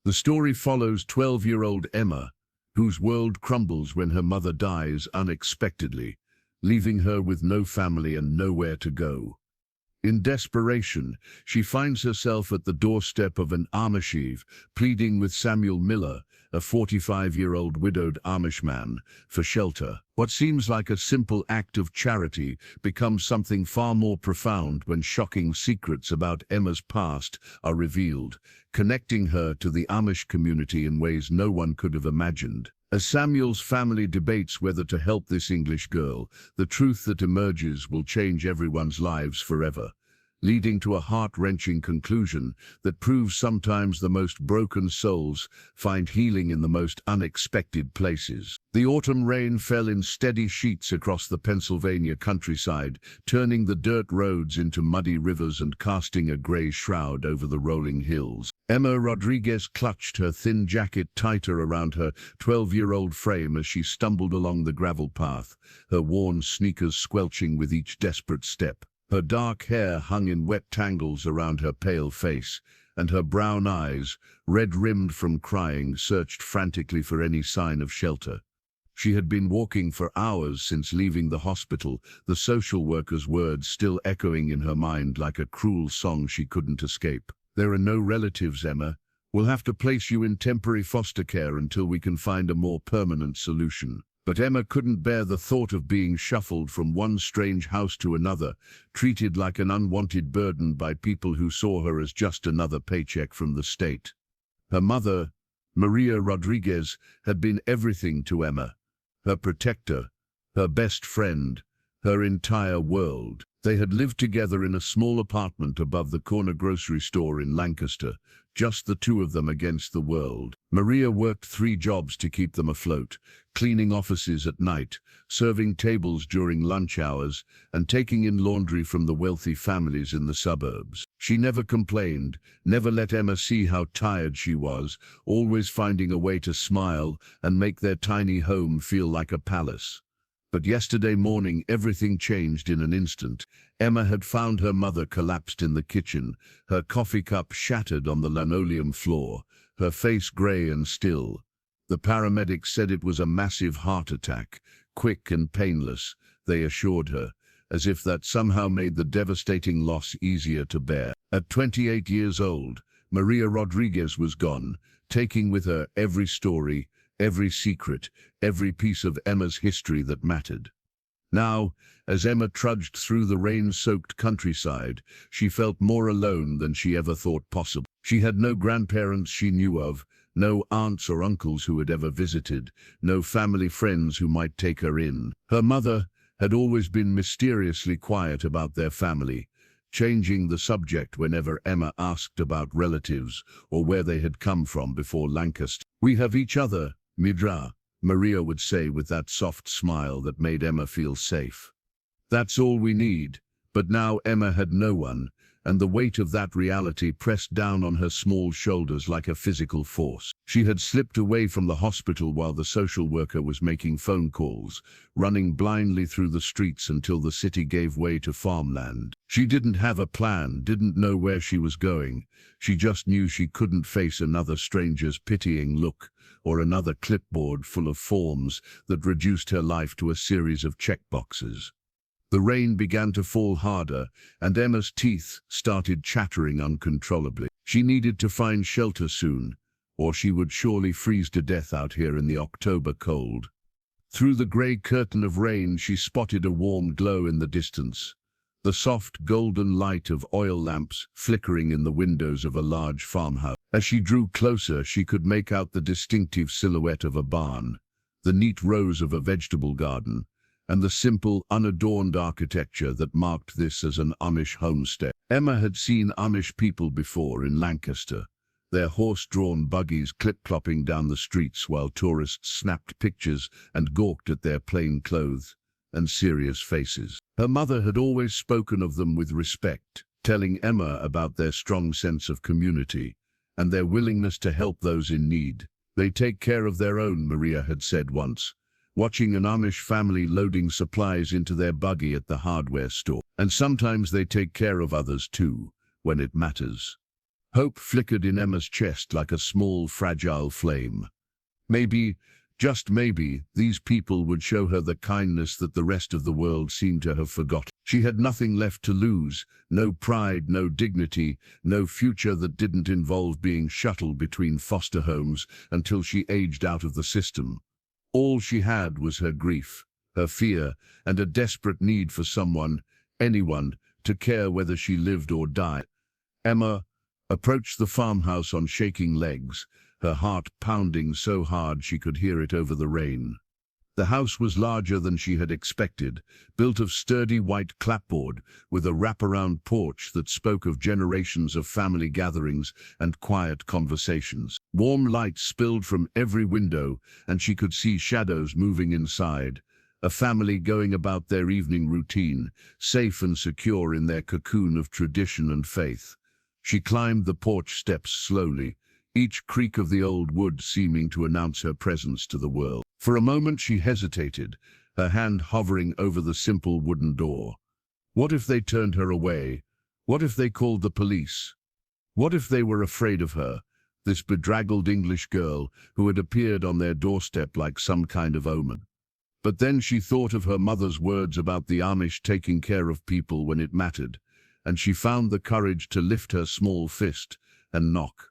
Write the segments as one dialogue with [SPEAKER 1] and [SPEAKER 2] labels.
[SPEAKER 1] The story follows 12-year-old Emma, whose world crumbles when her mother dies unexpectedly, leaving her with no family and nowhere to go. In desperation, she finds herself at the doorstep of an Amish, pleading with Samuel Miller, a 45-year-old widowed Amish man, for shelter. What seems like a simple act of charity becomes something far more profound when shocking secrets about Emma's past are revealed, connecting her to the Amish community in ways no one could have imagined. As Samuel's family debates whether to help this English girl, the truth that emerges will change everyone's lives forever, leading to a heart-wrenching conclusion that proves sometimes the most broken souls find healing in the most unexpected places. The autumn rain fell in steady sheets across the Pennsylvania countryside, turning the dirt roads into muddy rivers and casting a gray shroud over the rolling hills. Emma Rodriguez clutched her thin jacket tighter around her 12-year-old frame as she stumbled along the gravel path, her worn sneakers squelching with each desperate step. Her dark hair hung in wet tangles around her pale face, and her brown eyes, red-rimmed from crying, searched frantically for any sign of shelter. She had been walking for hours since leaving the hospital, the social worker's words still echoing in her mind like a cruel song she couldn't escape. "There are no relatives, Emma. We'll have to place you in temporary foster care until we can find a more permanent solution." But Emma couldn't bear the thought of being shuffled from one strange house to another, treated like an unwanted burden by people who saw her as just another paycheck from the state. Her mother, Maria Rodriguez, had been everything to Emma, her protector, her best friend, her entire world. They had lived together in a small apartment above the corner grocery store in Lancaster, just the two of them against the world. Maria worked 3 jobs to keep them afloat, cleaning offices at night, serving tables during lunch hours, and taking in laundry from the wealthy families in the suburbs. She never complained, never let Emma see how tired she was, always finding a way to smile and make their tiny home feel like a palace. But yesterday morning everything changed in an instant. Emma had found her mother collapsed in the kitchen, her coffee cup shattered on the linoleum floor, her face gray and still. The paramedics said it was a massive heart attack, quick and painless, they assured her, as if that somehow made the devastating loss easier to bear. At 28 years old, Maria Rodriguez was gone, taking with her every story, every secret, every piece of Emma's history that mattered. Now, as Emma trudged through the rain-soaked countryside, she felt more alone than she ever thought possible. She had no grandparents she knew of, no aunts or uncles who had ever visited, no family friends who might take her in. Her mother had always been mysteriously quiet about their family, changing the subject whenever Emma asked about relatives or where they had come from before Lancaster. "We have each other, Midra," Maria would say with that soft smile that made Emma feel safe. "That's all we need." But now Emma had no one, and the weight of that reality pressed down on her small shoulders like a physical force. She had slipped away from the hospital while the social worker was making phone calls, running blindly through the streets until the city gave way to farmland. She didn't have a plan, didn't know where she was going. She just knew she couldn't face another stranger's pitying look, or another clipboard full of forms that reduced her life to a series of checkboxes. The rain began to fall harder, and Emma's teeth started chattering uncontrollably. She needed to find shelter soon, or she would surely freeze to death out here in the October cold. Through the grey curtain of rain, she spotted a warm glow in the distance, the soft golden light of oil lamps flickering in the windows of a large farmhouse. As she drew closer, she could make out the distinctive silhouette of a barn, the neat rows of a vegetable garden, and the simple, unadorned architecture that marked this as an Amish homestead. Emma had seen Amish people before in Lancaster, their horse-drawn buggies clip-clopping down the streets while tourists snapped pictures and gawked at their plain clothes and serious faces. Her mother had always spoken of them with respect, telling Emma about their strong sense of community and their willingness to help those in need. "They take care of their own," Maria had said once, watching an Amish family loading supplies into their buggy at the hardware store. "And sometimes they take care of others too, when it matters." Hope flickered in Emma's chest like a small, fragile flame. Maybe, just maybe, these people would show her the kindness that the rest of the world seemed to have forgotten. She had nothing left to lose, no pride, no dignity, no future that didn't involve being shuttled between foster homes until she aged out of the system. All she had was her grief, her fear, and a desperate need for someone, anyone, to care whether she lived or died. Emma approached the farmhouse on shaking legs, her heart pounding so hard she could hear it over the rain. The house was larger than she had expected, built of sturdy white clapboard, with a wraparound porch that spoke of generations of family gatherings and quiet conversations. Warm light spilled from every window, and she could see shadows moving inside, a family going about their evening routine, safe and secure in their cocoon of tradition and faith. She climbed the porch steps slowly, each creak of the old wood seeming to announce her presence to the world. For a moment she hesitated, her hand hovering over the simple wooden door. What if they turned her away? What if they called the police? What if they were afraid of her, this bedraggled English girl who had appeared on their doorstep like some kind of omen? But then she thought of her mother's words about the Amish taking care of people when it mattered, and she found the courage to lift her small fist and knock.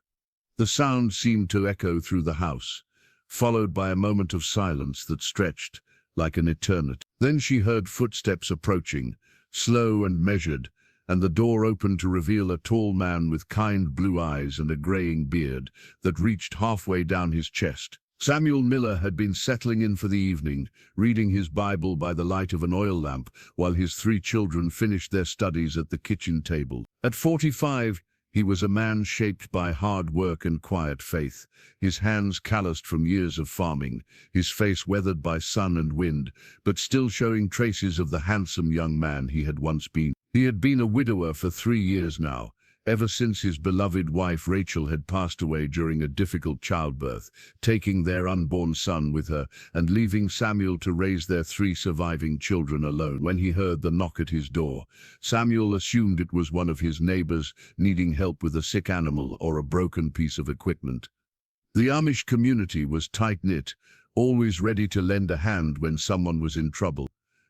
[SPEAKER 1] The sound seemed to echo through the house, followed by a moment of silence that stretched like an eternity. Then she heard footsteps approaching, slow and measured, and the door opened to reveal a tall man with kind blue eyes and a graying beard that reached halfway down his chest. Samuel Miller had been settling in for the evening, reading his Bible by the light of an oil lamp while his 3 children finished their studies at the kitchen table. At 45, he was a man shaped by hard work and quiet faith, his hands calloused from years of farming, his face weathered by sun and wind, but still showing traces of the handsome young man he had once been. He had been a widower for 3 years now, ever since his beloved wife Rachel had passed away during a difficult childbirth, taking their unborn son with her and leaving Samuel to raise their 3 surviving children alone. When he heard the knock at his door, Samuel assumed it was one of his neighbors needing help with a sick animal or a broken piece of equipment. The Amish community was tight-knit, always ready to lend a hand when someone was in trouble.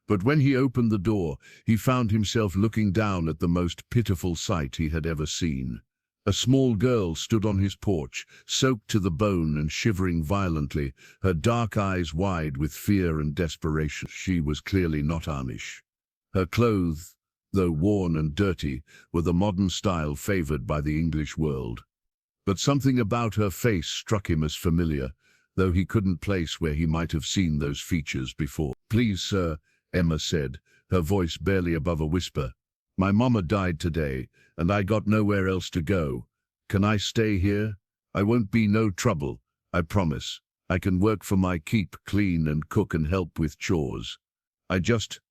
[SPEAKER 1] But when he opened the door, he found himself looking down at the most pitiful sight he had ever seen. A small girl stood on his porch, soaked to the bone and shivering violently, her dark eyes wide with fear and desperation. She was clearly not Amish. Her clothes, though worn and dirty, were the modern style favored by the English world. But something about her face struck him as familiar, though he couldn't place where he might have seen those features before. "Please, sir," Emma said, her voice barely above a whisper. "My mama died today, and I got nowhere else to go. Can I stay here? I won't be no trouble, I promise. I can work for my keep, clean and cook and help with chores. I just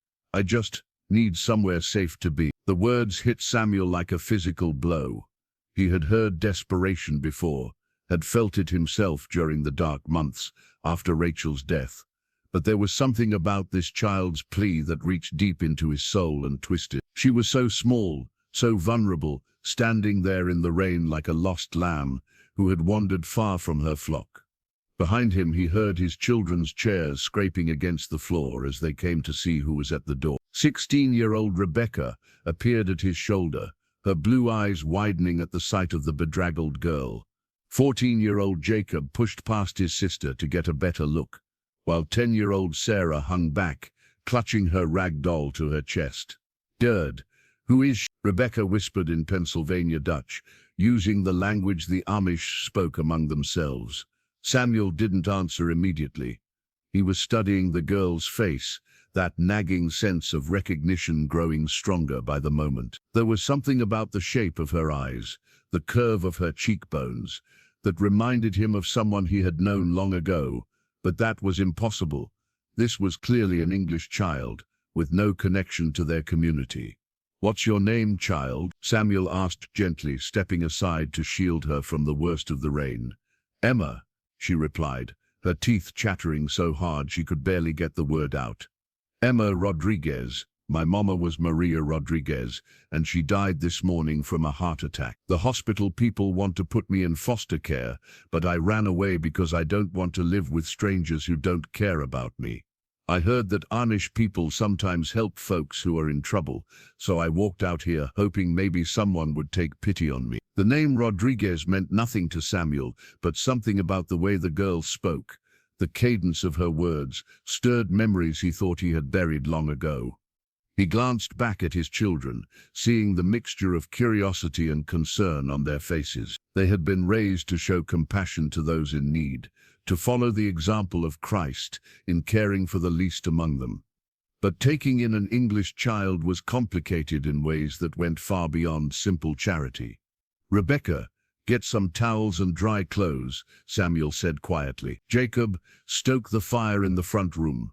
[SPEAKER 1] need somewhere safe to be." The words hit Samuel like a physical blow. He had heard desperation before, had felt it himself during the dark months after Rachel's death. But there was something about this child's plea that reached deep into his soul and twisted. She was so small, so vulnerable, standing there in the rain like a lost lamb who had wandered far from her flock. Behind him he heard his children's chairs scraping against the floor as they came to see who was at the door. 16-year-old Rebecca appeared at his shoulder, her blue eyes widening at the sight of the bedraggled girl. 14-year-old Jacob pushed past his sister to get a better look, while 10-year-old Sarah hung back, clutching her rag doll to her chest. "Derd, who is she?" Rebecca whispered in Pennsylvania Dutch, using the language the Amish spoke among themselves. Samuel didn't answer immediately. He was studying the girl's face, that nagging sense of recognition growing stronger by the moment. There was something about the shape of her eyes, the curve of her cheekbones, that reminded him of someone he had known long ago. But that was impossible. This was clearly an English child, with no connection to their community. "What's your name, child?" Samuel asked gently, stepping aside to shield her from the worst of the rain. "Emma," she replied, her teeth chattering so hard she could barely get the word out. "Emma Rodriguez," My mama was Maria Rodriguez, and she died this morning from a heart attack. The hospital people want to put me in foster care, but I ran away because I don't want to live with strangers who don't care about me. I heard that Amish people sometimes help folks who are in trouble, so I walked out here hoping maybe someone would take pity on me." The name Rodriguez meant nothing to Samuel, but something about the way the girl spoke, the cadence of her words, stirred memories he thought he had buried long ago. He glanced back at his children, seeing the mixture of curiosity and concern on their faces. They had been raised to show compassion to those in need, to follow the example of Christ in caring for the least among them. But taking in an English child was complicated in ways that went far beyond simple charity. "Rebecca, get some towels and dry clothes," Samuel said quietly. "Jacob, stoke the fire in the front room.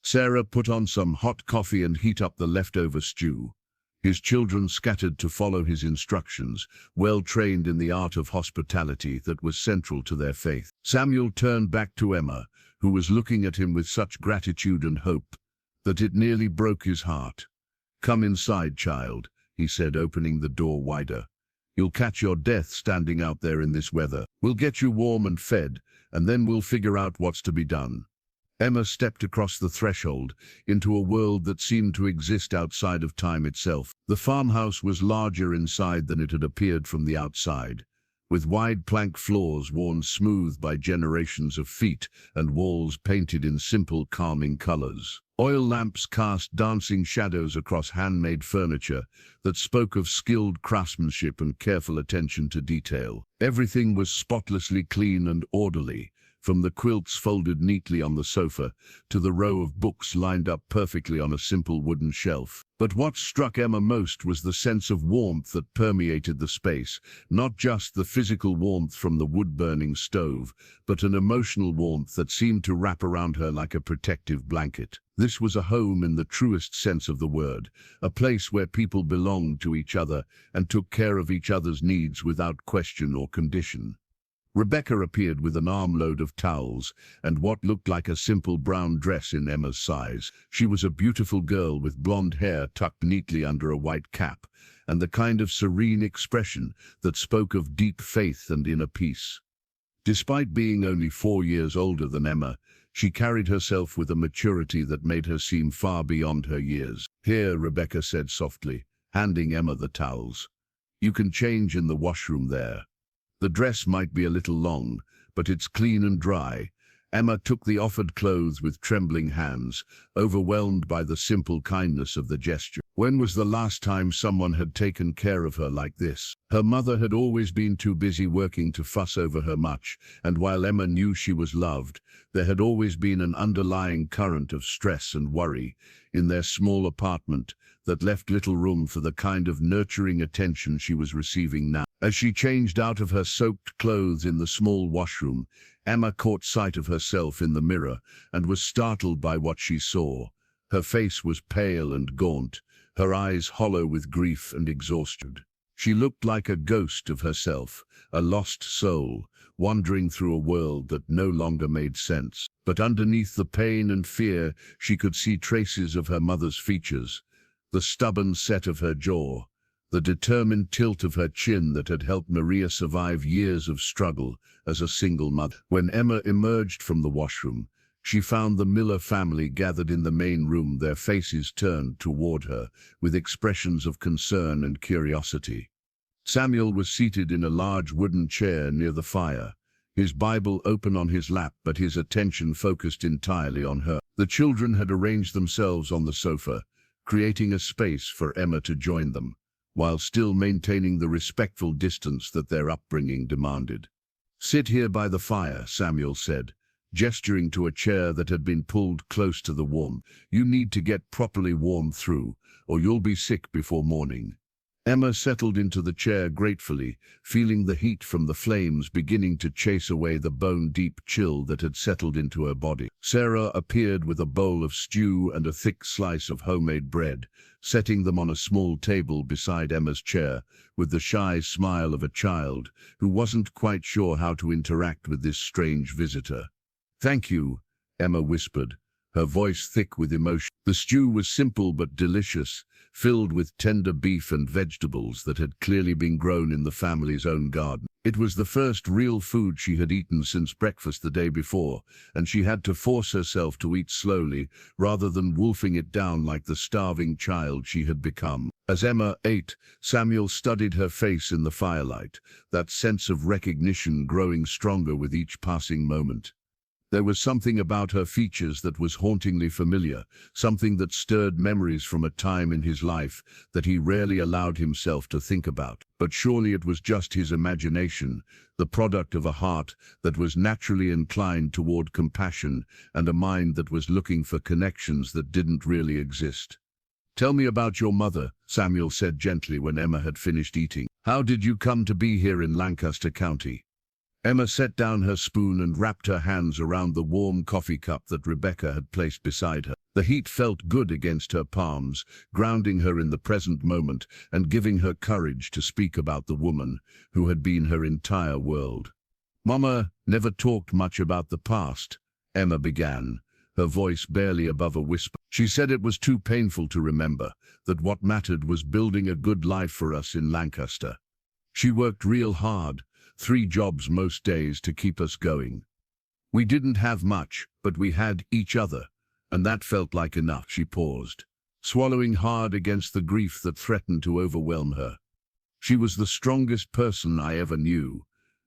[SPEAKER 1] Sarah, put on some hot coffee and heat up the leftover stew." His children scattered to follow his instructions, well trained in the art of hospitality that was central to their faith. Samuel turned back to Emma, who was looking at him with such gratitude and hope that it nearly broke his heart. "Come inside, child," he said, opening the door wider. "You'll catch your death standing out there in this weather. We'll get you warm and fed, and then we'll figure out what's to be done." Emma stepped across the threshold into a world that seemed to exist outside of time itself. The farmhouse was larger inside than it had appeared from the outside, with wide plank floors worn smooth by generations of feet and walls painted in simple, calming colors. Oil lamps cast dancing shadows across handmade furniture that spoke of skilled craftsmanship and careful attention to detail. Everything was spotlessly clean and orderly, from the quilts folded neatly on the sofa to the row of books lined up perfectly on a simple wooden shelf. But what struck Emma most was the sense of warmth that permeated the space, not just the physical warmth from the wood-burning stove, but an emotional warmth that seemed to wrap around her like a protective blanket. This was a home in the truest sense of the word, a place where people belonged to each other and took care of each other's needs without question or condition. Rebecca appeared with an armload of towels and what looked like a simple brown dress in Emma's size. She was a beautiful girl with blonde hair tucked neatly under a white cap, and the kind of serene expression that spoke of deep faith and inner peace. Despite being only 4 years older than Emma, she carried herself with a maturity that made her seem far beyond her years. "Here," Rebecca said softly, handing Emma the towels. "You can change in the washroom there. The dress might be a little long, but it's clean and dry." Emma took the offered clothes with trembling hands, overwhelmed by the simple kindness of the gesture. When was the last time someone had taken care of her like this? Her mother had always been too busy working to fuss over her much, and while Emma knew she was loved, there had always been an underlying current of stress and worry in their small apartment that left little room for the kind of nurturing attention she was receiving now. As she changed out of her soaked clothes in the small washroom, Emma caught sight of herself in the mirror and was startled by what she saw. Her face was pale and gaunt, her eyes hollow with grief and exhaustion. She looked like a ghost of herself, a lost soul, wandering through a world that no longer made sense. But underneath the pain and fear, she could see traces of her mother's features, the stubborn set of her jaw, the determined tilt of her chin that had helped Maria survive years of struggle as a single mother. When Emma emerged from the washroom, she found the Miller family gathered in the main room, their faces turned toward her with expressions of concern and curiosity. Samuel was seated in a large wooden chair near the fire, his Bible open on his lap, but his attention focused entirely on her. The children had arranged themselves on the sofa, creating a space for Emma to join them, while still maintaining the respectful distance that their upbringing demanded. "Sit here by the fire," Samuel said, gesturing to a chair that had been pulled close to the warmth. "You need to get properly warm through, or you'll be sick before morning." Emma settled into the chair gratefully, feeling the heat from the flames beginning to chase away the bone-deep chill that had settled into her body. Sarah appeared with a bowl of stew and a thick slice of homemade bread, setting them on a small table beside Emma's chair, with the shy smile of a child who wasn't quite sure how to interact with this strange visitor. "Thank you," Emma whispered, her voice thick with emotion. The stew was simple but delicious, filled with tender beef and vegetables that had clearly been grown in the family's own garden. It was the first real food she had eaten since breakfast the day before, and she had to force herself to eat slowly, rather than wolfing it down like the starving child she had become. As Emma ate, Samuel studied her face in the firelight, that sense of recognition growing stronger with each passing moment. There was something about her features that was hauntingly familiar, something that stirred memories from a time in his life that he rarely allowed himself to think about. But surely it was just his imagination, the product of a heart that was naturally inclined toward compassion and a mind that was looking for connections that didn't really exist. "Tell me about your mother," Samuel said gently when Emma had finished eating. "How did you come to be here in Lancaster County?" Emma set down her spoon and wrapped her hands around the warm coffee cup that Rebecca had placed beside her. The heat felt good against her palms, grounding her in the present moment and giving her courage to speak about the woman who had been her entire world. "Momma never talked much about the past," Emma began, her voice barely above a whisper. "She said it was too painful to remember, that what mattered was building a good life for us in Lancaster. She worked real hard, 3 jobs most days to keep us going. We didn't have much, but we had each other, and that felt like enough." She paused, swallowing hard against the grief that threatened to overwhelm her. "She was the strongest person I ever knew.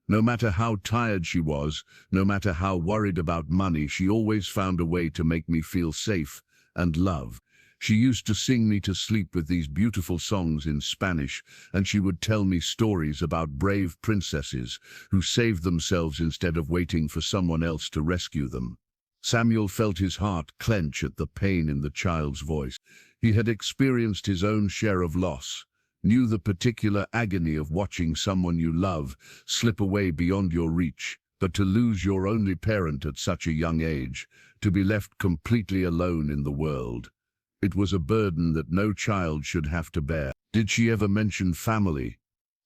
[SPEAKER 1] No matter how tired she was, no matter how worried about money, she always found a way to make me feel safe and loved. She used to sing me to sleep with these beautiful songs in Spanish, and she would tell me stories about brave princesses who saved themselves instead of waiting for someone else to rescue them." Samuel felt his heart clench at the pain in the child's voice. He had experienced his own share of loss, knew the particular agony of watching someone you love slip away beyond your reach, but to lose your only parent at such a young age, to be left completely alone in the world. It was a burden that no child should have to bear. "Did she ever mention family?"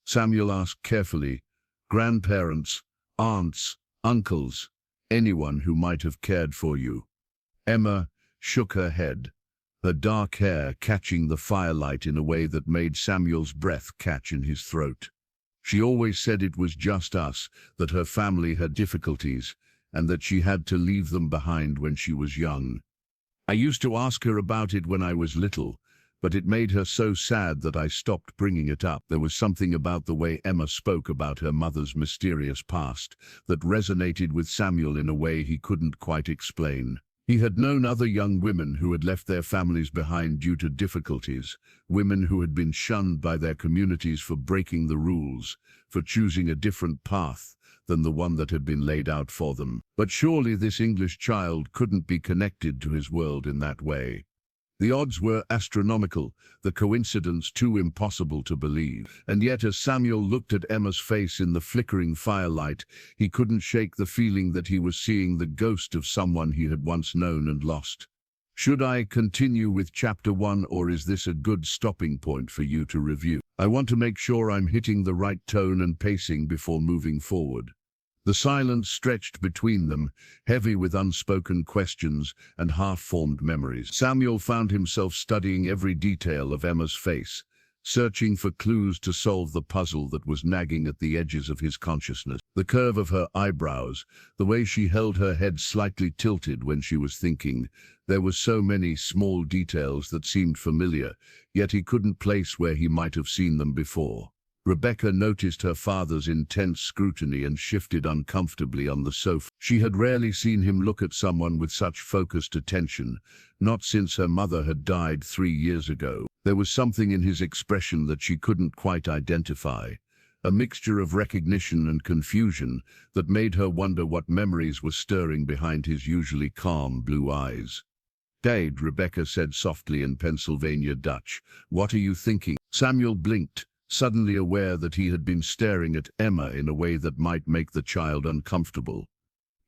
[SPEAKER 1] Samuel asked carefully. "Grandparents, aunts, uncles, anyone who might have cared for you?" Emma shook her head, her dark hair catching the firelight in a way that made Samuel's breath catch in his throat. "She always said it was just us, that her family had difficulties, and that she had to leave them behind when she was young. I used to ask her about it when I was little, but it made her so sad that I stopped bringing it up." There was something about the way Emma spoke about her mother's mysterious past that resonated with Samuel in a way he couldn't quite explain. He had known other young women who had left their families behind due to difficulties, women who had been shunned by their communities for breaking the rules, for choosing a different path than the one that had been laid out for them. But surely this English child couldn't be connected to his world in that way. The odds were astronomical, the coincidence too impossible to believe. And yet as Samuel looked at Emma's face in the flickering firelight, he couldn't shake the feeling that he was seeing the ghost of someone he had once known and lost. "Should I continue with Chapter 1, or is this a good stopping point for you to review? I want to make sure I'm hitting the right tone and pacing before moving forward." The silence stretched between them, heavy with unspoken questions and half-formed memories. Samuel found himself studying every detail of Emma's face, searching for clues to solve the puzzle that was nagging at the edges of his consciousness. The curve of her eyebrows, the way she held her head slightly tilted when she was thinking. There were so many small details that seemed familiar, yet he couldn't place where he might have seen them before. Rebecca noticed her father's intense scrutiny and shifted uncomfortably on the sofa. She had rarely seen him look at someone with such focused attention, not since her mother had died 3 years ago. There was something in his expression that she couldn't quite identify, a mixture of recognition and confusion that made her wonder what memories were stirring behind his usually calm blue eyes. "Dad," Rebecca said softly in Pennsylvania Dutch, "what are you thinking?" Samuel blinked, suddenly aware that he had been staring at Emma in a way that might make the child uncomfortable.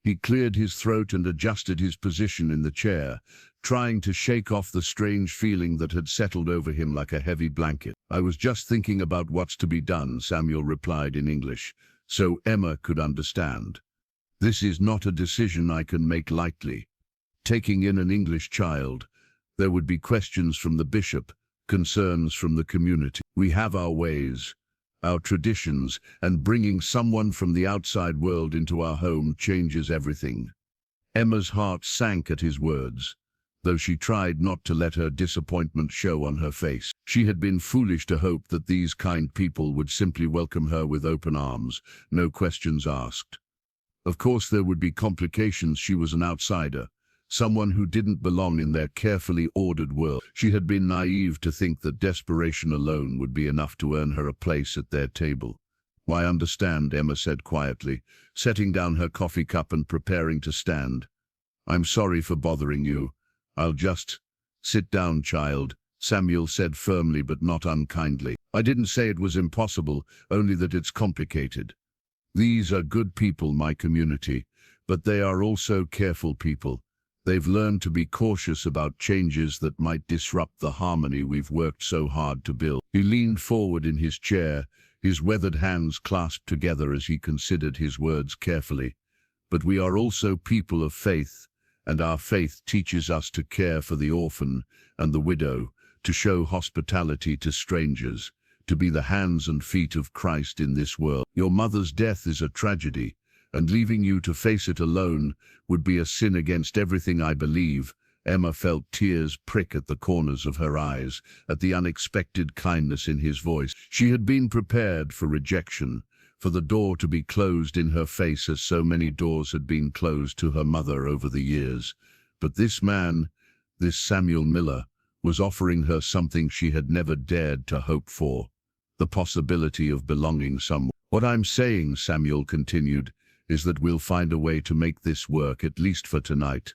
[SPEAKER 1] He cleared his throat and adjusted his position in the chair, trying to shake off the strange feeling that had settled over him like a heavy blanket. "I was just thinking about what's to be done," Samuel replied in English, so Emma could understand. "This is not a decision I can make lightly." Taking in an English child, there would be questions from the bishop, concerns from the community. We have our ways, our traditions, and bringing someone from the outside world into our home changes everything. Emma's heart sank at his words, though she tried not to let her disappointment show on her face. She had been foolish to hope that these kind people would simply welcome her with open arms, no questions asked. Of course there would be complications. She was an outsider, someone who didn't belong in their carefully ordered world. She had been naive to think that desperation alone would be enough to earn her a place at their table. "I understand," Emma said quietly, setting down her coffee cup and preparing to stand. "I'm sorry for bothering you. I'll just..." "Sit down, child," Samuel said firmly but not unkindly. "I didn't say it was impossible, only that it's complicated. These are good people, my community, but they are also careful people. They've learned to be cautious about changes that might disrupt the harmony we've worked so hard to build." He leaned forward in his chair, his weathered hands clasped together as he considered his words carefully. "But we are also people of faith, and our faith teaches us to care for the orphan and the widow, to show hospitality to strangers, to be the hands and feet of Christ in this world. Your mother's death is a tragedy, and leaving you to face it alone would be a sin against everything I believe." Emma felt tears prick at the corners of her eyes, at the unexpected kindness in his voice. She had been prepared for rejection, for the door to be closed in her face as so many doors had been closed to her mother over the years. But this man, this Samuel Miller, was offering her something she had never dared to hope for, the possibility of belonging somewhere. "What I'm saying," Samuel continued, "is that we'll find a way to make this work, at least for tonight.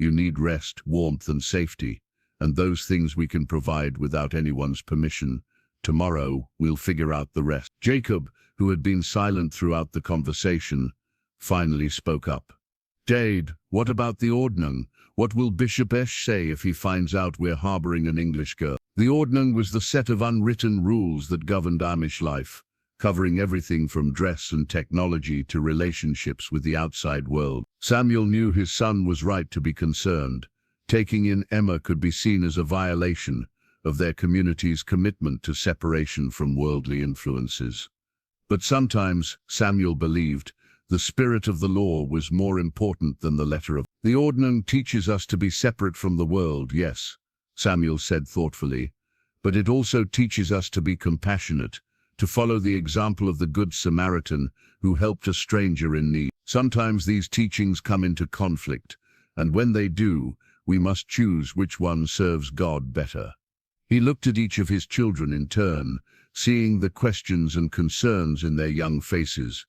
[SPEAKER 1] You need rest, warmth and safety, and those things we can provide without anyone's permission. Tomorrow, we'll figure out the rest." Jacob, who had been silent throughout the conversation, finally spoke up. "Dade, what about the ordnung? What will Bishop Esch say if he finds out we're harboring an English girl?" The ordnung was the set of unwritten rules that governed Amish life, covering everything from dress and technology to relationships with the outside world. Samuel knew his son was right to be concerned. Taking in Emma could be seen as a violation of their community's commitment to separation from worldly influences. But sometimes, Samuel believed, the spirit of the law was more important than the letter of. "The ordnung teaches us to be separate from the world, yes," Samuel said thoughtfully, "but it also teaches us to be compassionate, to follow the example of the Good Samaritan who helped a stranger in need. Sometimes these teachings come into conflict, and when they do, we must choose which one serves God better." He looked at each of his children in turn, seeing the questions and concerns in their young faces.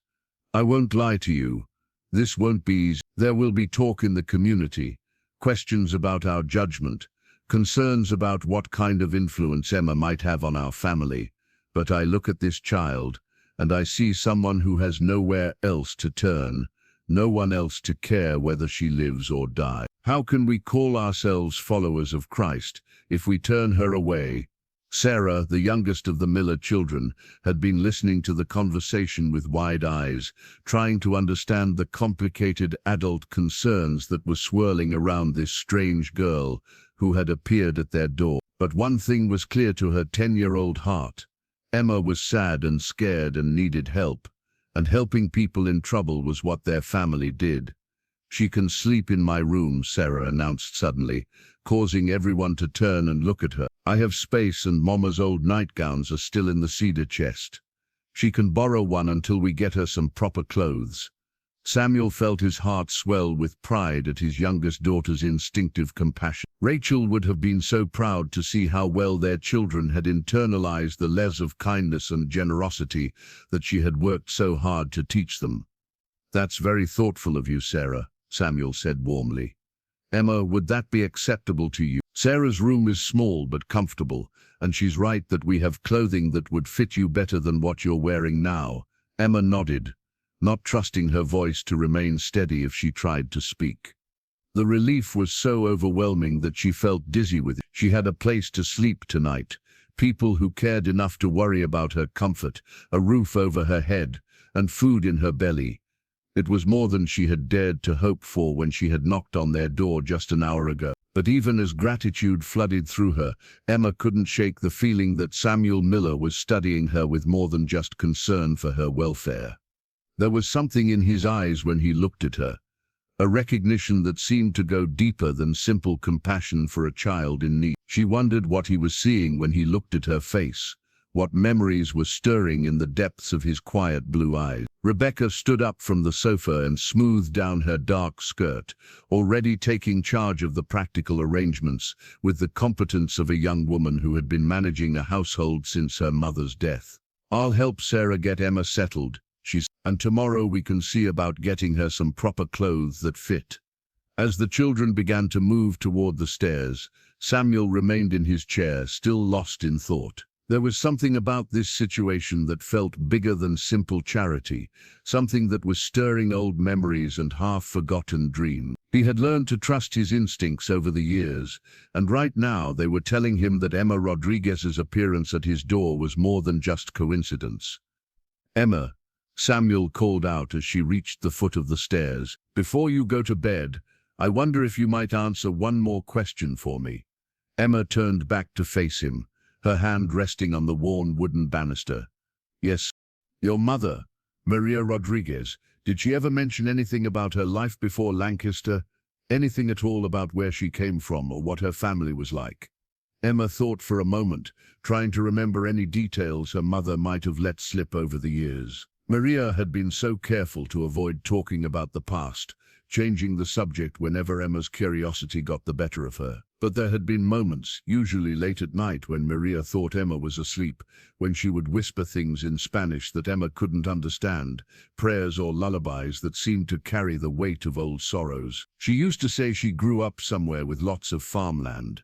[SPEAKER 1] "I won't lie to you. This won't be easy. There will be talk in the community, questions about our judgment, concerns about what kind of influence Emma might have on our family. But I look at this child, and I see someone who has nowhere else to turn, no one else to care whether she lives or dies. How can we call ourselves followers of Christ if we turn her away?" Sarah, the youngest of the Miller children, had been listening to the conversation with wide eyes, trying to understand the complicated adult concerns that were swirling around this strange girl who had appeared at their door. But one thing was clear to her 10-year-old heart. Emma was sad and scared and needed help, and helping people in trouble was what their family did. "She can sleep in my room," Sarah announced suddenly, causing everyone to turn and look at her. "I have space, and Momma's old nightgowns are still in the cedar chest. She can borrow one until we get her some proper clothes." Samuel felt his heart swell with pride at his youngest daughter's instinctive compassion. Rachel would have been so proud to see how well their children had internalized the lessons of kindness and generosity that she had worked so hard to teach them. "That's very thoughtful of you, Sarah," Samuel said warmly. "Emma, would that be acceptable to you? Sarah's room is small but comfortable, and she's right that we have clothing that would fit you better than what you're wearing now." Emma nodded, not trusting her voice to remain steady if she tried to speak. The relief was so overwhelming that she felt dizzy with it. She had a place to sleep tonight, people who cared enough to worry about her comfort, a roof over her head, and food in her belly. It was more than she had dared to hope for when she had knocked on their door just an hour ago. But even as gratitude flooded through her, Emma couldn't shake the feeling that Samuel Miller was studying her with more than just concern for her welfare. There was something in his eyes when he looked at her, a recognition that seemed to go deeper than simple compassion for a child in need. She wondered what he was seeing when he looked at her face, what memories were stirring in the depths of his quiet blue eyes. Rebecca stood up from the sofa and smoothed down her dark skirt, already taking charge of the practical arrangements with the competence of a young woman who had been managing a household since her mother's death. "I'll help Sarah get Emma settled," she said, "and tomorrow we can see about getting her some proper clothes that fit." As the children began to move toward the stairs, Samuel remained in his chair, still lost in thought. There was something about this situation that felt bigger than simple charity, something that was stirring old memories and half-forgotten dreams. He had learned to trust his instincts over the years, and right now they were telling him that Emma Rodriguez's appearance at his door was more than just coincidence. "Emma," Samuel called out as she reached the foot of the stairs, "before you go to bed, I wonder if you might answer one more question for me." Emma turned back to face him, her hand resting on the worn wooden banister. "Yes, your mother, Maria Rodriguez, did she ever mention anything about her life before Lancaster? Anything at all about where she came from or what her family was like?" Emma thought for a moment, trying to remember any details her mother might have let slip over the years. Maria had been so careful to avoid talking about the past, changing the subject whenever Emma's curiosity got the better of her. But there had been moments, usually late at night when Maria thought Emma was asleep, when she would whisper things in Spanish that Emma couldn't understand, prayers or lullabies that seemed to carry the weight of old sorrows. "She used to say she grew up somewhere with lots of farmland,"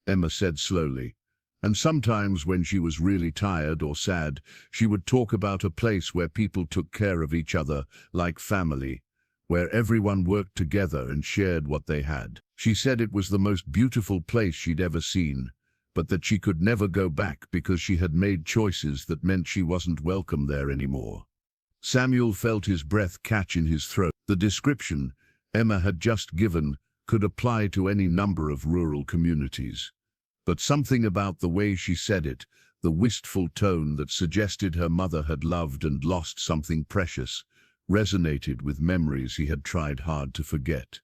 [SPEAKER 1] Emma said slowly. "And sometimes when she was really tired or sad, she would talk about a place where people took care of each other like family, where everyone worked together and shared what they had. She said it was the most beautiful place she'd ever seen, but that she could never go back because she had made choices that meant she wasn't welcome there anymore." Samuel felt his breath catch in his throat. The description Emma had just given could apply to any number of rural communities. But something about the way she said it, the wistful tone that suggested her mother had loved and lost something precious, resonated with memories he had tried hard to forget.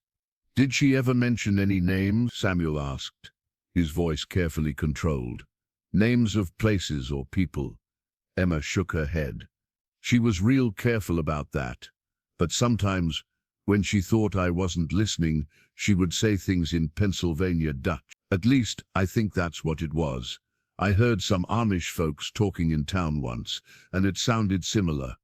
[SPEAKER 1] "Did she ever mention any names?" Samuel asked, his voice carefully controlled. "Names of places or people?" Emma shook her head. "She was real careful about that, but sometimes, when she thought I wasn't listening, she would say things in Pennsylvania Dutch. At least, I think that's what it was. I heard some Amish folks talking in town once, and it sounded similar."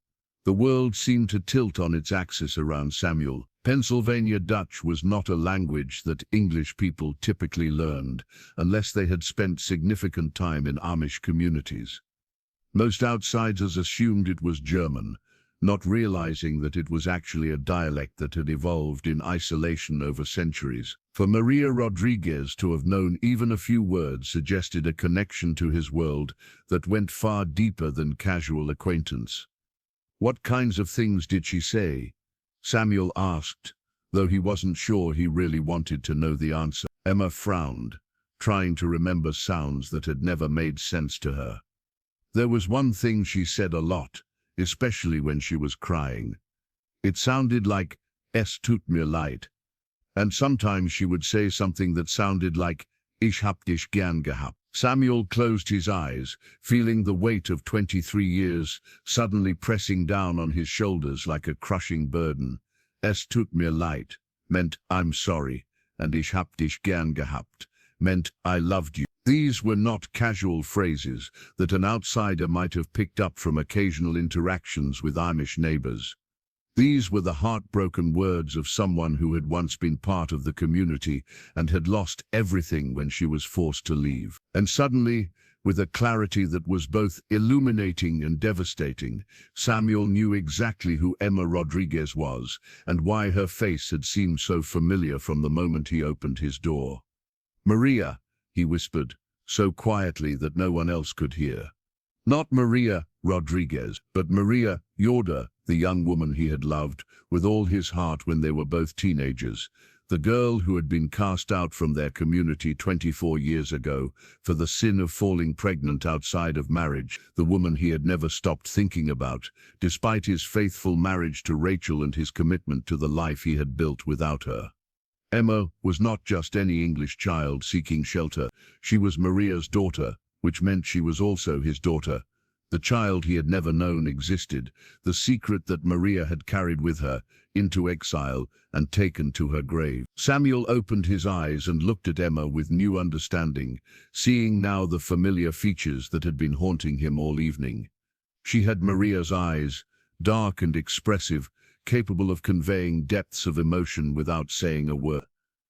[SPEAKER 1] The world seemed to tilt on its axis around Samuel. Pennsylvania Dutch was not a language that English people typically learned, unless they had spent significant time in Amish communities. Most outsiders assumed it was German, not realizing that it was actually a dialect that had evolved in isolation over centuries. For Maria Rodriguez to have known even a few words suggested a connection to his world that went far deeper than casual acquaintance. "What kinds of things did she say?" Samuel asked, though he wasn't sure he really wanted to know the answer. Emma frowned, trying to remember sounds that had never made sense to her. There was one thing she said a lot, especially when she was crying. It sounded like, "Es tut mir leid." And sometimes she would say something that sounded like, "Ich hab dich gern gehabt." Samuel closed his eyes, feeling the weight of 23 years suddenly pressing down on his shoulders like a crushing burden. "Es tut mir leid" meant "I'm sorry," and "Ich hab dich gern gehabt" meant "I loved you." These were not casual phrases that an outsider might have picked up from occasional interactions with Amish neighbors. These were the heartbroken words of someone who had once been part of the community and had lost everything when she was forced to leave. And suddenly, with a clarity that was both illuminating and devastating, Samuel knew exactly who Emma Rodriguez was and why her face had seemed so familiar from the moment he opened his door. "Maria," he whispered, so quietly that no one else could hear. Not Maria Rodriguez, but Maria Yorda, the young woman he had loved with all his heart when they were both teenagers. The girl who had been cast out from their community 24 years ago for the sin of falling pregnant outside of marriage, the woman he had never stopped thinking about, despite his faithful marriage to Rachel and his commitment to the life he had built without her. Emma was not just any English child seeking shelter. She was Maria's daughter, which meant she was also his daughter. The child he had never known existed, the secret that Maria had carried with her into exile and taken to her grave. Samuel opened his eyes and looked at Emma with new understanding, seeing now the familiar features that had been haunting him all evening. She had Maria's eyes, dark and expressive, capable of conveying depths of emotion without saying a word.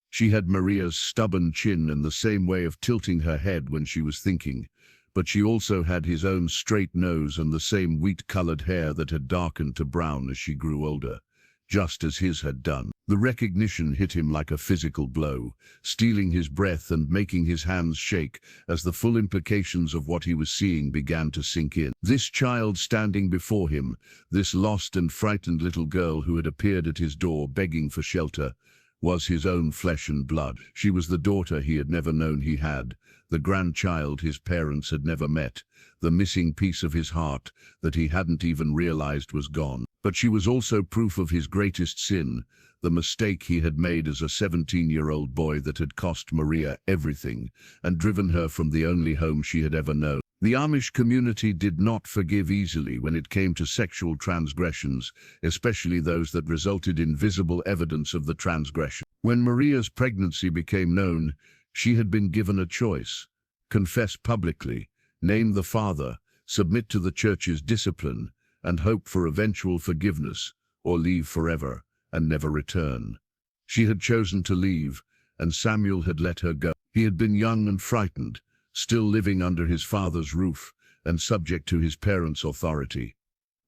[SPEAKER 1] She had Maria's stubborn chin and the same way of tilting her head when she was thinking, but she also had his own straight nose and the same wheat-colored hair that had darkened to brown as she grew older, just as his had done. The recognition hit him like a physical blow, stealing his breath and making his hands shake as the full implications of what he was seeing began to sink in. This child standing before him, this lost and frightened little girl who had appeared at his door begging for shelter, was his own flesh and blood. She was the daughter he had never known he had, the grandchild his parents had never met, the missing piece of his heart that he hadn't even realized was gone. But she was also proof of his greatest sin, the mistake he had made as a 17-year-old boy that had cost Maria everything and driven her from the only home she had ever known. The Amish community did not forgive easily when it came to sexual transgressions, especially those that resulted in visible evidence of the transgression. When Maria's pregnancy became known, she had been given a choice: confess publicly, name the father, submit to the church's discipline, and hope for eventual forgiveness, or leave forever and never return. She had chosen to leave, and Samuel had let her go. He had been young and frightened, still living under his father's roof and subject to his parents' authority.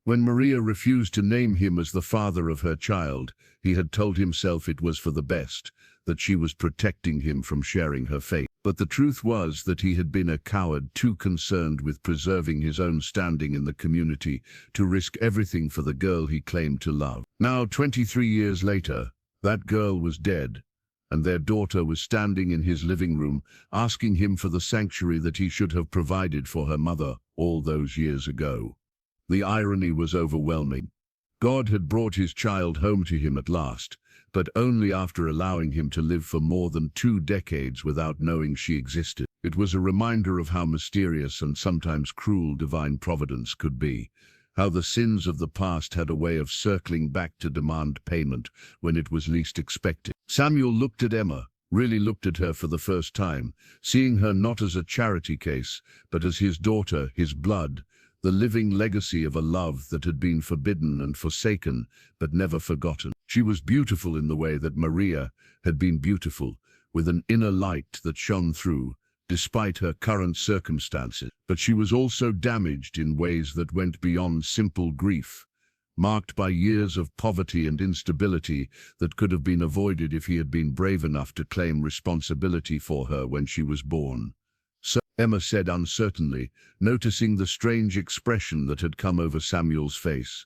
[SPEAKER 1] When Maria refused to name him as the father of her child, he had told himself it was for the best, that she was protecting him from sharing her fate. But the truth was that he had been a coward, too concerned with preserving his own standing in the community to risk everything for the girl he claimed to love. Now, 23 years later, that girl was dead, and their daughter was standing in his living room, asking him for the sanctuary that he should have provided for her mother all those years ago. The irony was overwhelming. God had brought his child home to him at last, but only after allowing him to live for more than 2 decades without knowing she existed. It was a reminder of how mysterious and sometimes cruel divine providence could be, how the sins of the past had a way of circling back to demand payment when it was least expected. Samuel looked at Emma, really looked at her for the first time, seeing her not as a charity case, but as his daughter, his blood, the living legacy of a love that had been forbidden and forsaken, but never forgotten. She was beautiful in the way that Maria had been beautiful, with an inner light that shone through, despite her current circumstances. But she was also damaged in ways that went beyond simple grief, marked by years of poverty and instability that could have been avoided if he had been brave enough to claim responsibility for her when she was born. "So," Emma said uncertainly, noticing the strange expression that had come over Samuel's face.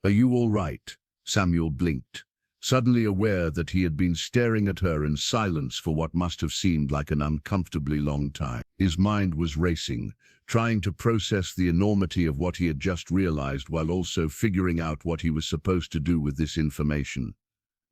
[SPEAKER 1] "Are you all right?" Samuel blinked, suddenly aware that he had been staring at her in silence for what must have seemed like an uncomfortably long time. His mind was racing, trying to process the enormity of what he had just realized while also figuring out what he was supposed to do with this information.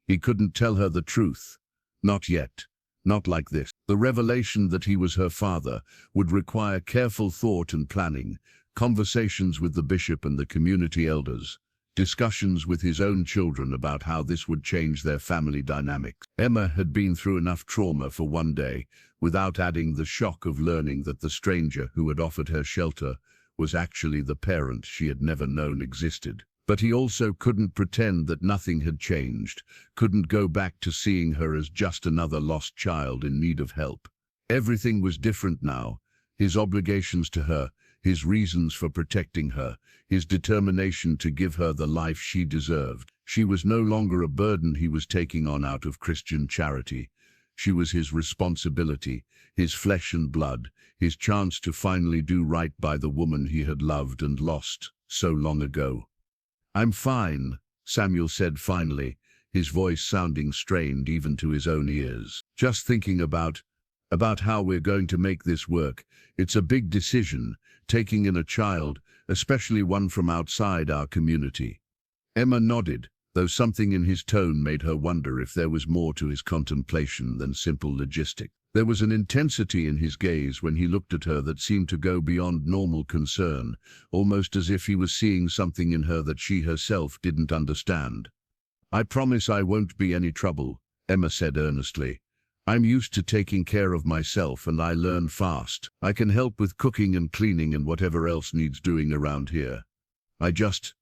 [SPEAKER 1] He couldn't tell her the truth. Not yet. Not like this. The revelation that he was her father would require careful thought and planning, conversations with the bishop and the community elders, discussions with his own children about how this would change their family dynamics. Emma had been through enough trauma for one day, without adding the shock of learning that the stranger who had offered her shelter was actually the parent she had never known existed. But he also couldn't pretend that nothing had changed, couldn't go back to seeing her as just another lost child in need of help. Everything was different now. His obligations to her, his reasons for protecting her, his determination to give her the life she deserved. She was no longer a burden he was taking on out of Christian charity. She was his responsibility, his flesh and blood, his chance to finally do right by the woman he had loved and lost so long ago. "I'm fine," Samuel said finally, his voice sounding strained even to his own ears. "Just thinking about how we're going to make this work. It's a big decision, taking in a child, especially one from outside our community." Emma nodded, though something in his tone made her wonder if there was more to his contemplation than simple logistics. There was an intensity in his gaze when he looked at her that seemed to go beyond normal concern, almost as if he was seeing something in her that she herself didn't understand. "I promise I won't be any trouble," Emma said earnestly. "I'm used to taking care of myself and I learn fast. I can help with cooking and cleaning and whatever else needs doing around here. I just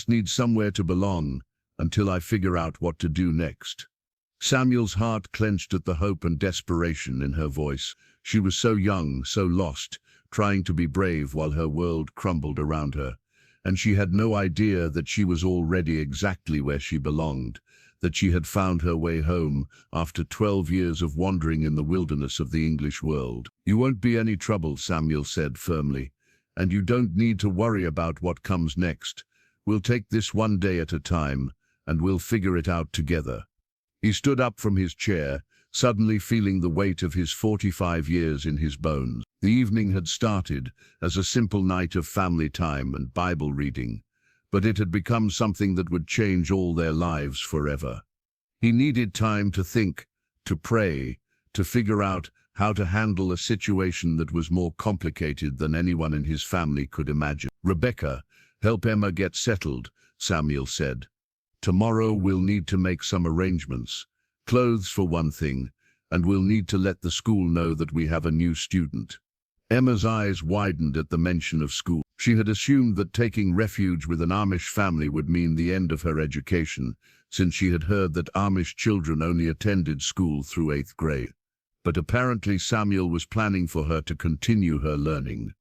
[SPEAKER 1] need somewhere to belong until I figure out what to do next." Samuel's heart clenched at the hope and desperation in her voice. She was so young, so lost, trying to be brave while her world crumbled around her. And she had no idea that she was already exactly where she belonged, that she had found her way home after 12 years of wandering in the wilderness of the English world. "You won't be any trouble," Samuel said firmly, "and you don't need to worry about what comes next. We'll take this one day at a time, and we'll figure it out together." He stood up from his chair, suddenly feeling the weight of his 45 years in his bones. The evening had started as a simple night of family time and Bible reading, but it had become something that would change all their lives forever. He needed time to think, to pray, to figure out how to handle a situation that was more complicated than anyone in his family could imagine. "Rebecca, help Emma get settled," Samuel said. "Tomorrow we'll need to make some arrangements. Clothes for one thing, and we'll need to let the school know that we have a new student." Emma's eyes widened at the mention of school. She had assumed that taking refuge with an Amish family would mean the end of her education, since she had heard that Amish children only attended school through 8th grade. But apparently Samuel was planning for her to continue her learning,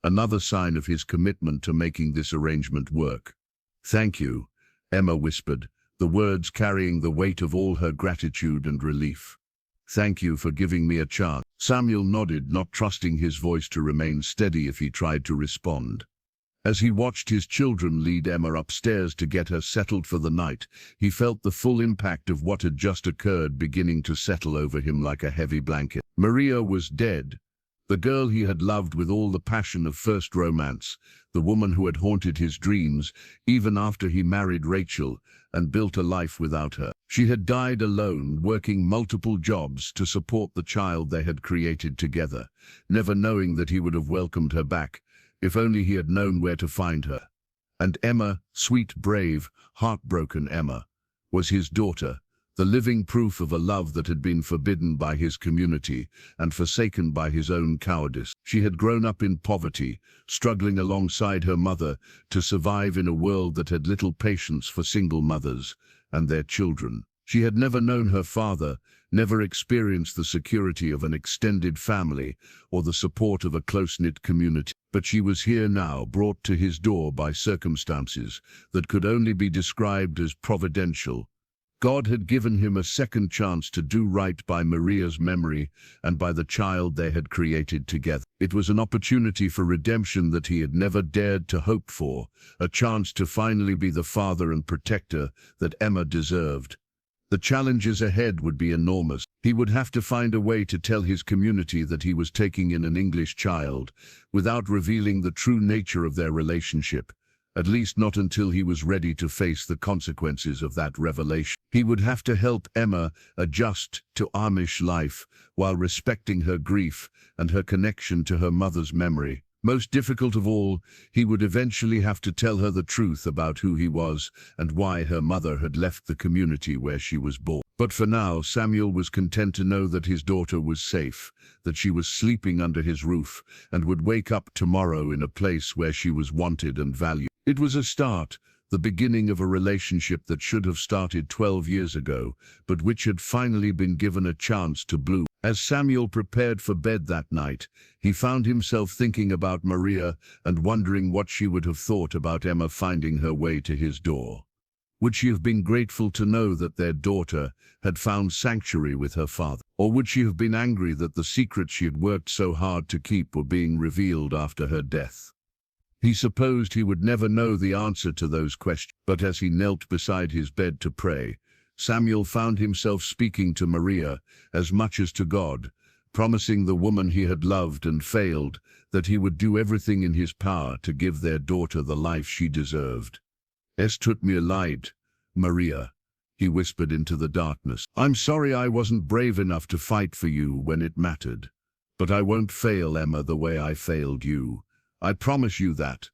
[SPEAKER 1] another sign of his commitment to making this arrangement work. "Thank you," Emma whispered, the words carrying the weight of all her gratitude and relief. "Thank you for giving me a chance." Samuel nodded, not trusting his voice to remain steady if he tried to respond. As he watched his children lead Emma upstairs to get her settled for the night, he felt the full impact of what had just occurred beginning to settle over him like a heavy blanket. Maria was dead. The girl he had loved with all the passion of first romance, the woman who had haunted his dreams, even after he married Rachel and built a life without her. She had died alone, working multiple jobs to support the child they had created together, never knowing that he would have welcomed her back, if only he had known where to find her. And Emma, sweet, brave, heartbroken Emma, was his daughter, the living proof of a love that had been forbidden by his community and forsaken by his own cowardice. She had grown up in poverty, struggling alongside her mother to survive in a world that had little patience for single mothers and their children. She had never known her father, never experienced the security of an extended family or the support of a close-knit community. But she was here now, brought to his door by circumstances that could only be described as providential. God had given him a second chance to do right by Maria's memory and by the child they had created together. It was an opportunity for redemption that he had never dared to hope for, a chance to finally be the father and protector that Emma deserved. The challenges ahead would be enormous. He would have to find a way to tell his community that he was taking in an English child without revealing the true nature of their relationship. At least not until he was ready to face the consequences of that revelation. He would have to help Emma adjust to Amish life while respecting her grief and her connection to her mother's memory. Most difficult of all, he would eventually have to tell her the truth about who he was and why her mother had left the community where she was born. But for now, Samuel was content to know that his daughter was safe, that she was sleeping under his roof and would wake up tomorrow in a place where she was wanted and valued. It was a start, the beginning of a relationship that should have started 12 years ago, but which had finally been given a chance to bloom. As Samuel prepared for bed that night, he found himself thinking about Maria and wondering what she would have thought about Emma finding her way to his door. Would she have been grateful to know that their daughter had found sanctuary with her father? Or would she have been angry that the secrets she had worked so hard to keep were being revealed after her death? He supposed he would never know the answer to those questions, but as he knelt beside his bed to pray, Samuel found himself speaking to Maria as much as to God, promising the woman he had loved and failed that he would do everything in his power to give their daughter the life she deserved. "Es tut mir leid, Maria," he whispered into the darkness. "I'm sorry I wasn't brave enough to fight for you when it mattered. But I won't fail Emma the way I failed you. I promise you that."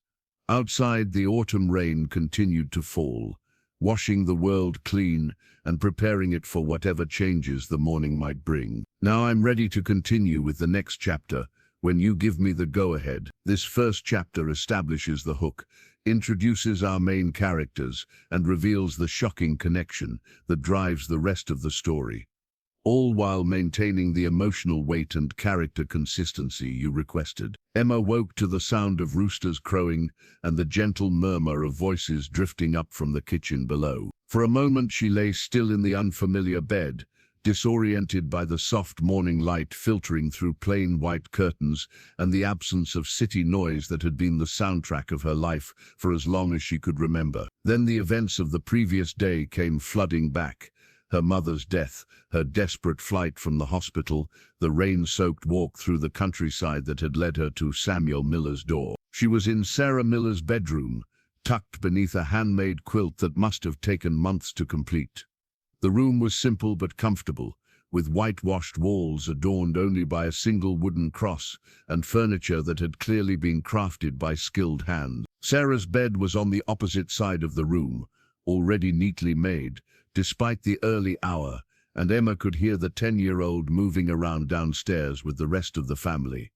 [SPEAKER 1] Outside, the autumn rain continued to fall, washing the world clean and preparing it for whatever changes the morning might bring. Now I'm ready to continue with the next chapter when you give me the go-ahead. This first chapter establishes the hook, introduces our main characters, and reveals the shocking connection that drives the rest of the story, all while maintaining the emotional weight and character consistency you requested. Emma woke to the sound of roosters crowing and the gentle murmur of voices drifting up from the kitchen below. For a moment she lay still in the unfamiliar bed, disoriented by the soft morning light filtering through plain white curtains and the absence of city noise that had been the soundtrack of her life for as long as she could remember. Then the events of the previous day came flooding back. Her mother's death, her desperate flight from the hospital, the rain-soaked walk through the countryside that had led her to Samuel Miller's door. She was in Sarah Miller's bedroom, tucked beneath a handmade quilt that must have taken months to complete. The room was simple but comfortable, with whitewashed walls adorned only by a single wooden cross and furniture that had clearly been crafted by skilled hands. Sarah's bed was on the opposite side of the room, already neatly made, despite the early hour, and Emma could hear the 10-year-old moving around downstairs with the rest of the family.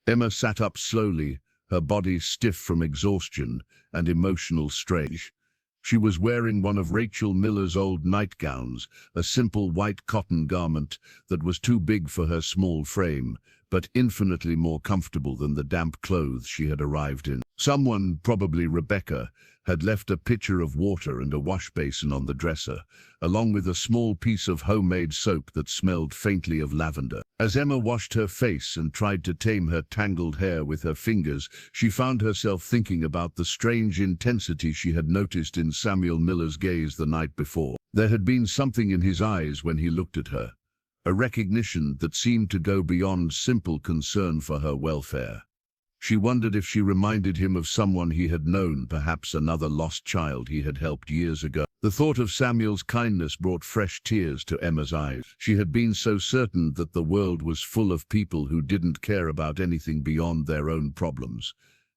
[SPEAKER 1] Emma sat up slowly, her body stiff from exhaustion and emotional strain. She was wearing one of Rachel Miller's old nightgowns, a simple white cotton garment that was too big for her small frame, but infinitely more comfortable than the damp clothes she had arrived in. Someone, probably Rebecca, had left a pitcher of water and a wash basin on the dresser, along with a small piece of homemade soap that smelled faintly of lavender. As Emma washed her face and tried to tame her tangled hair with her fingers, she found herself thinking about the strange intensity she had noticed in Samuel Miller's gaze the night before. There had been something in his eyes when he looked at her, a recognition that seemed to go beyond simple concern for her welfare. She wondered if she reminded him of someone he had known, perhaps another lost child he had helped years ago. The thought of Samuel's kindness brought fresh tears to Emma's eyes. She had been so certain that the world was full of people who didn't care about anything beyond their own problems.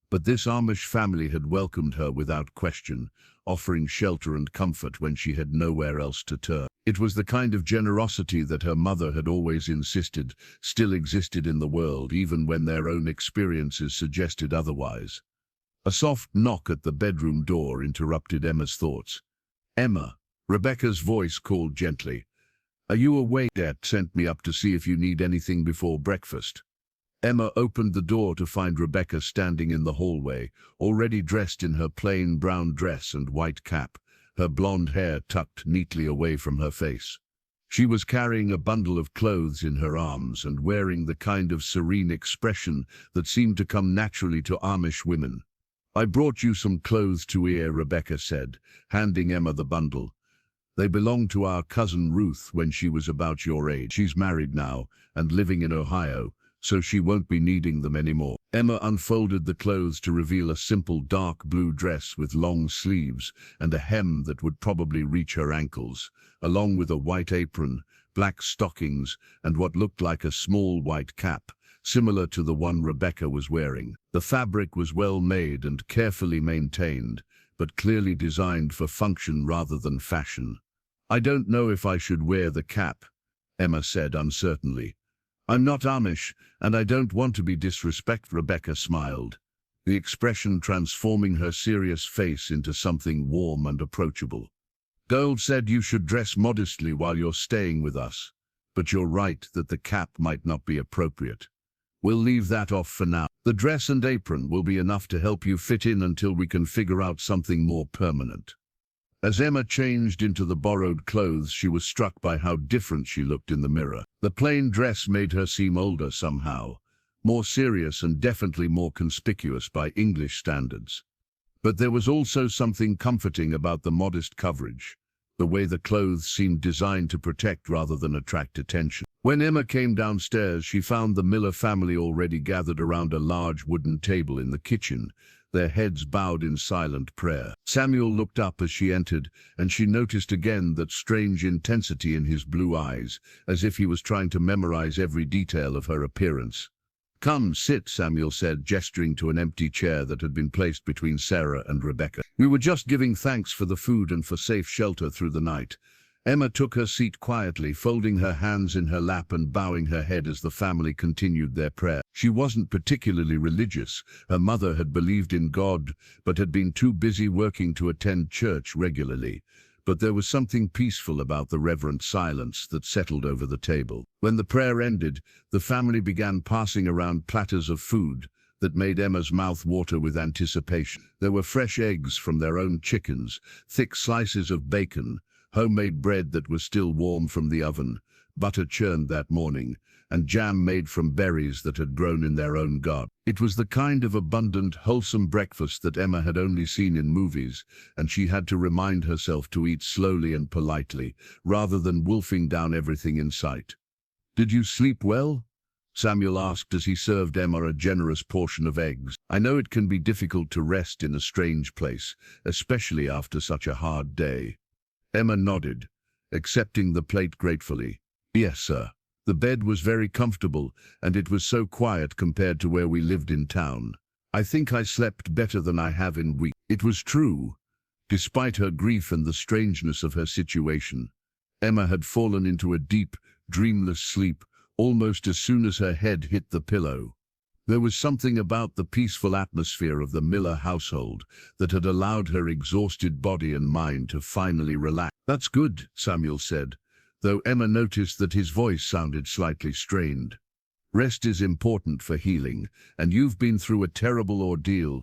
[SPEAKER 1] But this Amish family had welcomed her without question, offering shelter and comfort when she had nowhere else to turn. It was the kind of generosity that her mother had always insisted still existed in the world, even when their own experiences suggested otherwise. A soft knock at the bedroom door interrupted Emma's thoughts. "Emma," Rebecca's voice called gently. "Are you awake? Dad sent me up to see if you need anything before breakfast." Emma opened the door to find Rebecca standing in the hallway, already dressed in her plain brown dress and white cap, her blonde hair tucked neatly away from her face. She was carrying a bundle of clothes in her arms and wearing the kind of serene expression that seemed to come naturally to Amish women. "I brought you some clothes to wear," Rebecca said, handing Emma the bundle. "They belonged to our cousin Ruth when she was about your age. She's married now and living in Ohio, so she won't be needing them anymore." Emma unfolded the clothes to reveal a simple dark blue dress with long sleeves and a hem that would probably reach her ankles, along with a white apron, black stockings, and what looked like a small white cap, similar to the one Rebecca was wearing. The fabric was well made and carefully maintained, but clearly designed for function rather than fashion. "I don't know if I should wear the cap," Emma said uncertainly. "I'm not Amish, and I don't want to be disrespectful." Rebecca smiled, the expression transforming her serious face into something warm and approachable. "Gold said you should dress modestly while you're staying with us, but you're right that the cap might not be appropriate. We'll leave that off for now. The dress and apron will be enough to help you fit in until we can figure out something more permanent." As Emma changed into the borrowed clothes, she was struck by how different she looked in the mirror. The plain dress made her seem older somehow, more serious and definitely more conspicuous by English standards. But there was also something comforting about the modest coverage, the way the clothes seemed designed to protect rather than attract attention. When Emma came downstairs, she found the Miller family already gathered around a large wooden table in the kitchen, their heads bowed in silent prayer. Samuel looked up as she entered, and she noticed again that strange intensity in his blue eyes, as if he was trying to memorize every detail of her appearance. "Come, sit," Samuel said, gesturing to an empty chair that had been placed between Sarah and Rebecca. "We were just giving thanks for the food and for safe shelter through the night." Emma took her seat quietly, folding her hands in her lap and bowing her head as the family continued their prayer. She wasn't particularly religious. Her mother had believed in God, but had been too busy working to attend church regularly. But there was something peaceful about the reverent silence that settled over the table. When the prayer ended, the family began passing around platters of food that made Emma's mouth water with anticipation. There were fresh eggs from their own chickens, thick slices of bacon, homemade bread that was still warm from the oven, butter churned that morning, and jam made from berries that had grown in their own garden. It was the kind of abundant, wholesome breakfast that Emma had only seen in movies, and she had to remind herself to eat slowly and politely, rather than wolfing down everything in sight. "Did you sleep well?" Samuel asked as he served Emma a generous portion of eggs. "I know it can be difficult to rest in a strange place, especially after such a hard day." Emma nodded, accepting the plate gratefully. "Yes, sir." The bed was very comfortable, and it was so quiet compared to where we lived in town. "I think I slept better than I have in weeks." It was true. Despite her grief and the strangeness of her situation, Emma had fallen into a deep, dreamless sleep almost as soon as her head hit the pillow. There was something about the peaceful atmosphere of the Miller household that had allowed her exhausted body and mind to finally relax. "That's good," Samuel said, though Emma noticed that his voice sounded slightly strained. "Rest is important for healing, and you've been through a terrible ordeal."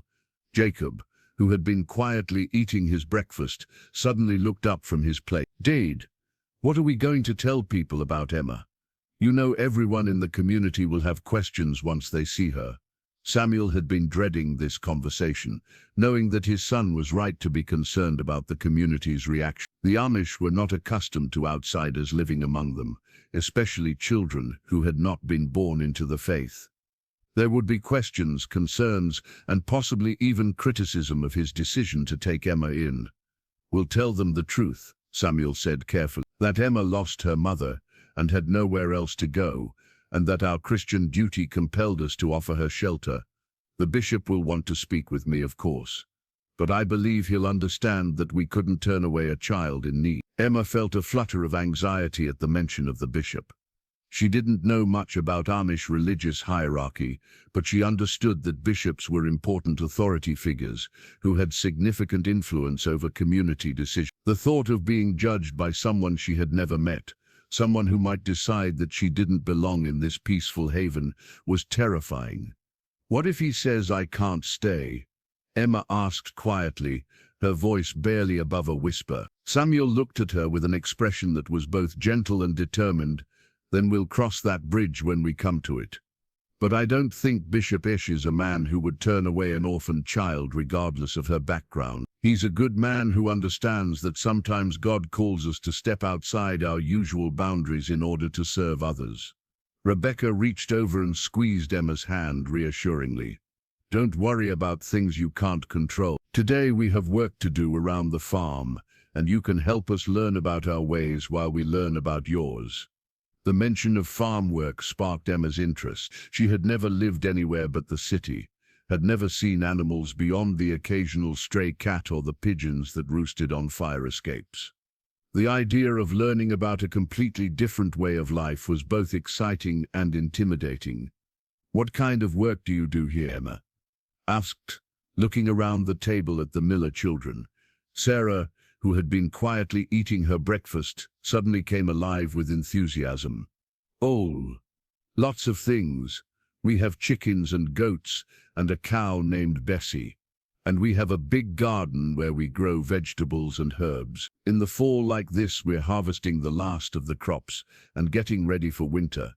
[SPEAKER 1] Jacob, who had been quietly eating his breakfast, suddenly looked up from his plate. "Dade, what are we going to tell people about Emma? You know, everyone in the community will have questions once they see her." Samuel had been dreading this conversation, knowing that his son was right to be concerned about the community's reaction. The Amish were not accustomed to outsiders living among them, especially children who had not been born into the faith. There would be questions, concerns, and possibly even criticism of his decision to take Emma in. "We'll tell them the truth," Samuel said carefully, "that Emma lost her mother and had nowhere else to go, and that our Christian duty compelled us to offer her shelter. The bishop will want to speak with me, of course, but I believe he'll understand that we couldn't turn away a child in need." Emma felt a flutter of anxiety at the mention of the bishop. She didn't know much about Amish religious hierarchy, but she understood that bishops were important authority figures who had significant influence over community decisions. The thought of being judged by someone she had never met, someone who might decide that she didn't belong in this peaceful haven, was terrifying. "What if he says I can't stay?" Emma asked quietly, her voice barely above a whisper. Samuel looked at her with an expression that was both gentle and determined. "Then we'll cross that bridge when we come to it. But I don't think Bishop Ish is a man who would turn away an orphaned child regardless of her background. He's a good man who understands that sometimes God calls us to step outside our usual boundaries in order to serve others." Rebecca reached over and squeezed Emma's hand reassuringly. "Don't worry about things you can't control. Today we have work to do around the farm, and you can help us learn about our ways while we learn about yours." The mention of farm work sparked Emma's interest. She had never lived anywhere but the city, had never seen animals beyond the occasional stray cat or the pigeons that roosted on fire escapes. The idea of learning about a completely different way of life was both exciting and intimidating. "What kind of work do you do here?" Emma asked, looking around the table at the Miller children. Sarah, who had been quietly eating her breakfast, suddenly came alive with enthusiasm. "Oh, lots of things. We have chickens and goats and a cow named Bessie." And we have a big garden where we grow vegetables and herbs. In the fall like this, we're harvesting the last of the crops and getting ready for winter.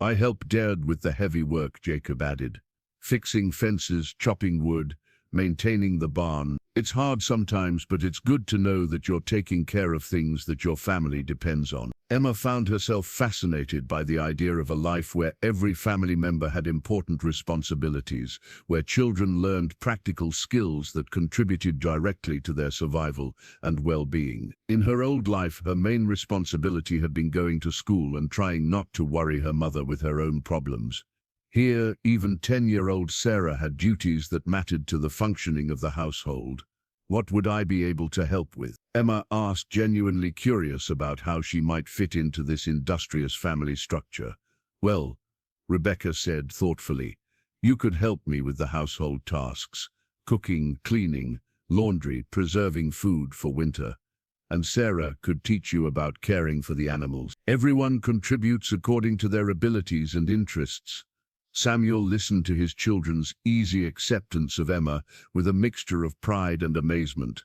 [SPEAKER 1] I help Dad with the heavy work," Jacob added. "Fixing fences, chopping wood, maintaining the barn. It's hard sometimes, but it's good to know that you're taking care of things that your family depends on." Emma found herself fascinated by the idea of a life where every family member had important responsibilities, where children learned practical skills that contributed directly to their survival and well-being. In her old life, her main responsibility had been going to school and trying not to worry her mother with her own problems. Here, even 10-year-old Sarah had duties that mattered to the functioning of the household. "What would I be able to help with?" Emma asked, genuinely curious about how she might fit into this industrious family structure. "Well," Rebecca said thoughtfully, "you could help me with the household tasks, cooking, cleaning, laundry, preserving food for winter. And Sarah could teach you about caring for the animals. Everyone contributes according to their abilities and interests." Samuel listened to his children's easy acceptance of Emma with a mixture of pride and amazement.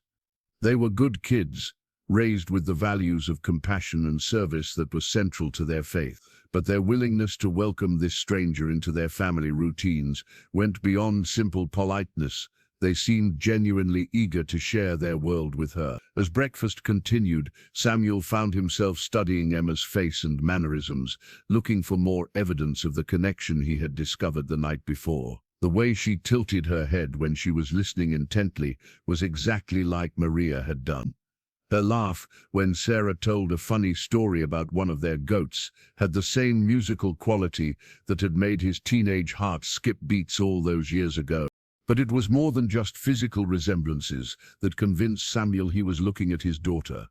[SPEAKER 1] They were good kids, raised with the values of compassion and service that were central to their faith, but their willingness to welcome this stranger into their family routines went beyond simple politeness. They seemed genuinely eager to share their world with her. As breakfast continued, Samuel found himself studying Emma's face and mannerisms, looking for more evidence of the connection he had discovered the night before. The way she tilted her head when she was listening intently was exactly like Maria had done. Her laugh, when Sarah told a funny story about one of their goats, had the same musical quality that had made his teenage heart skip beats all those years ago. But it was more than just physical resemblances that convinced Samuel he was looking at his daughter.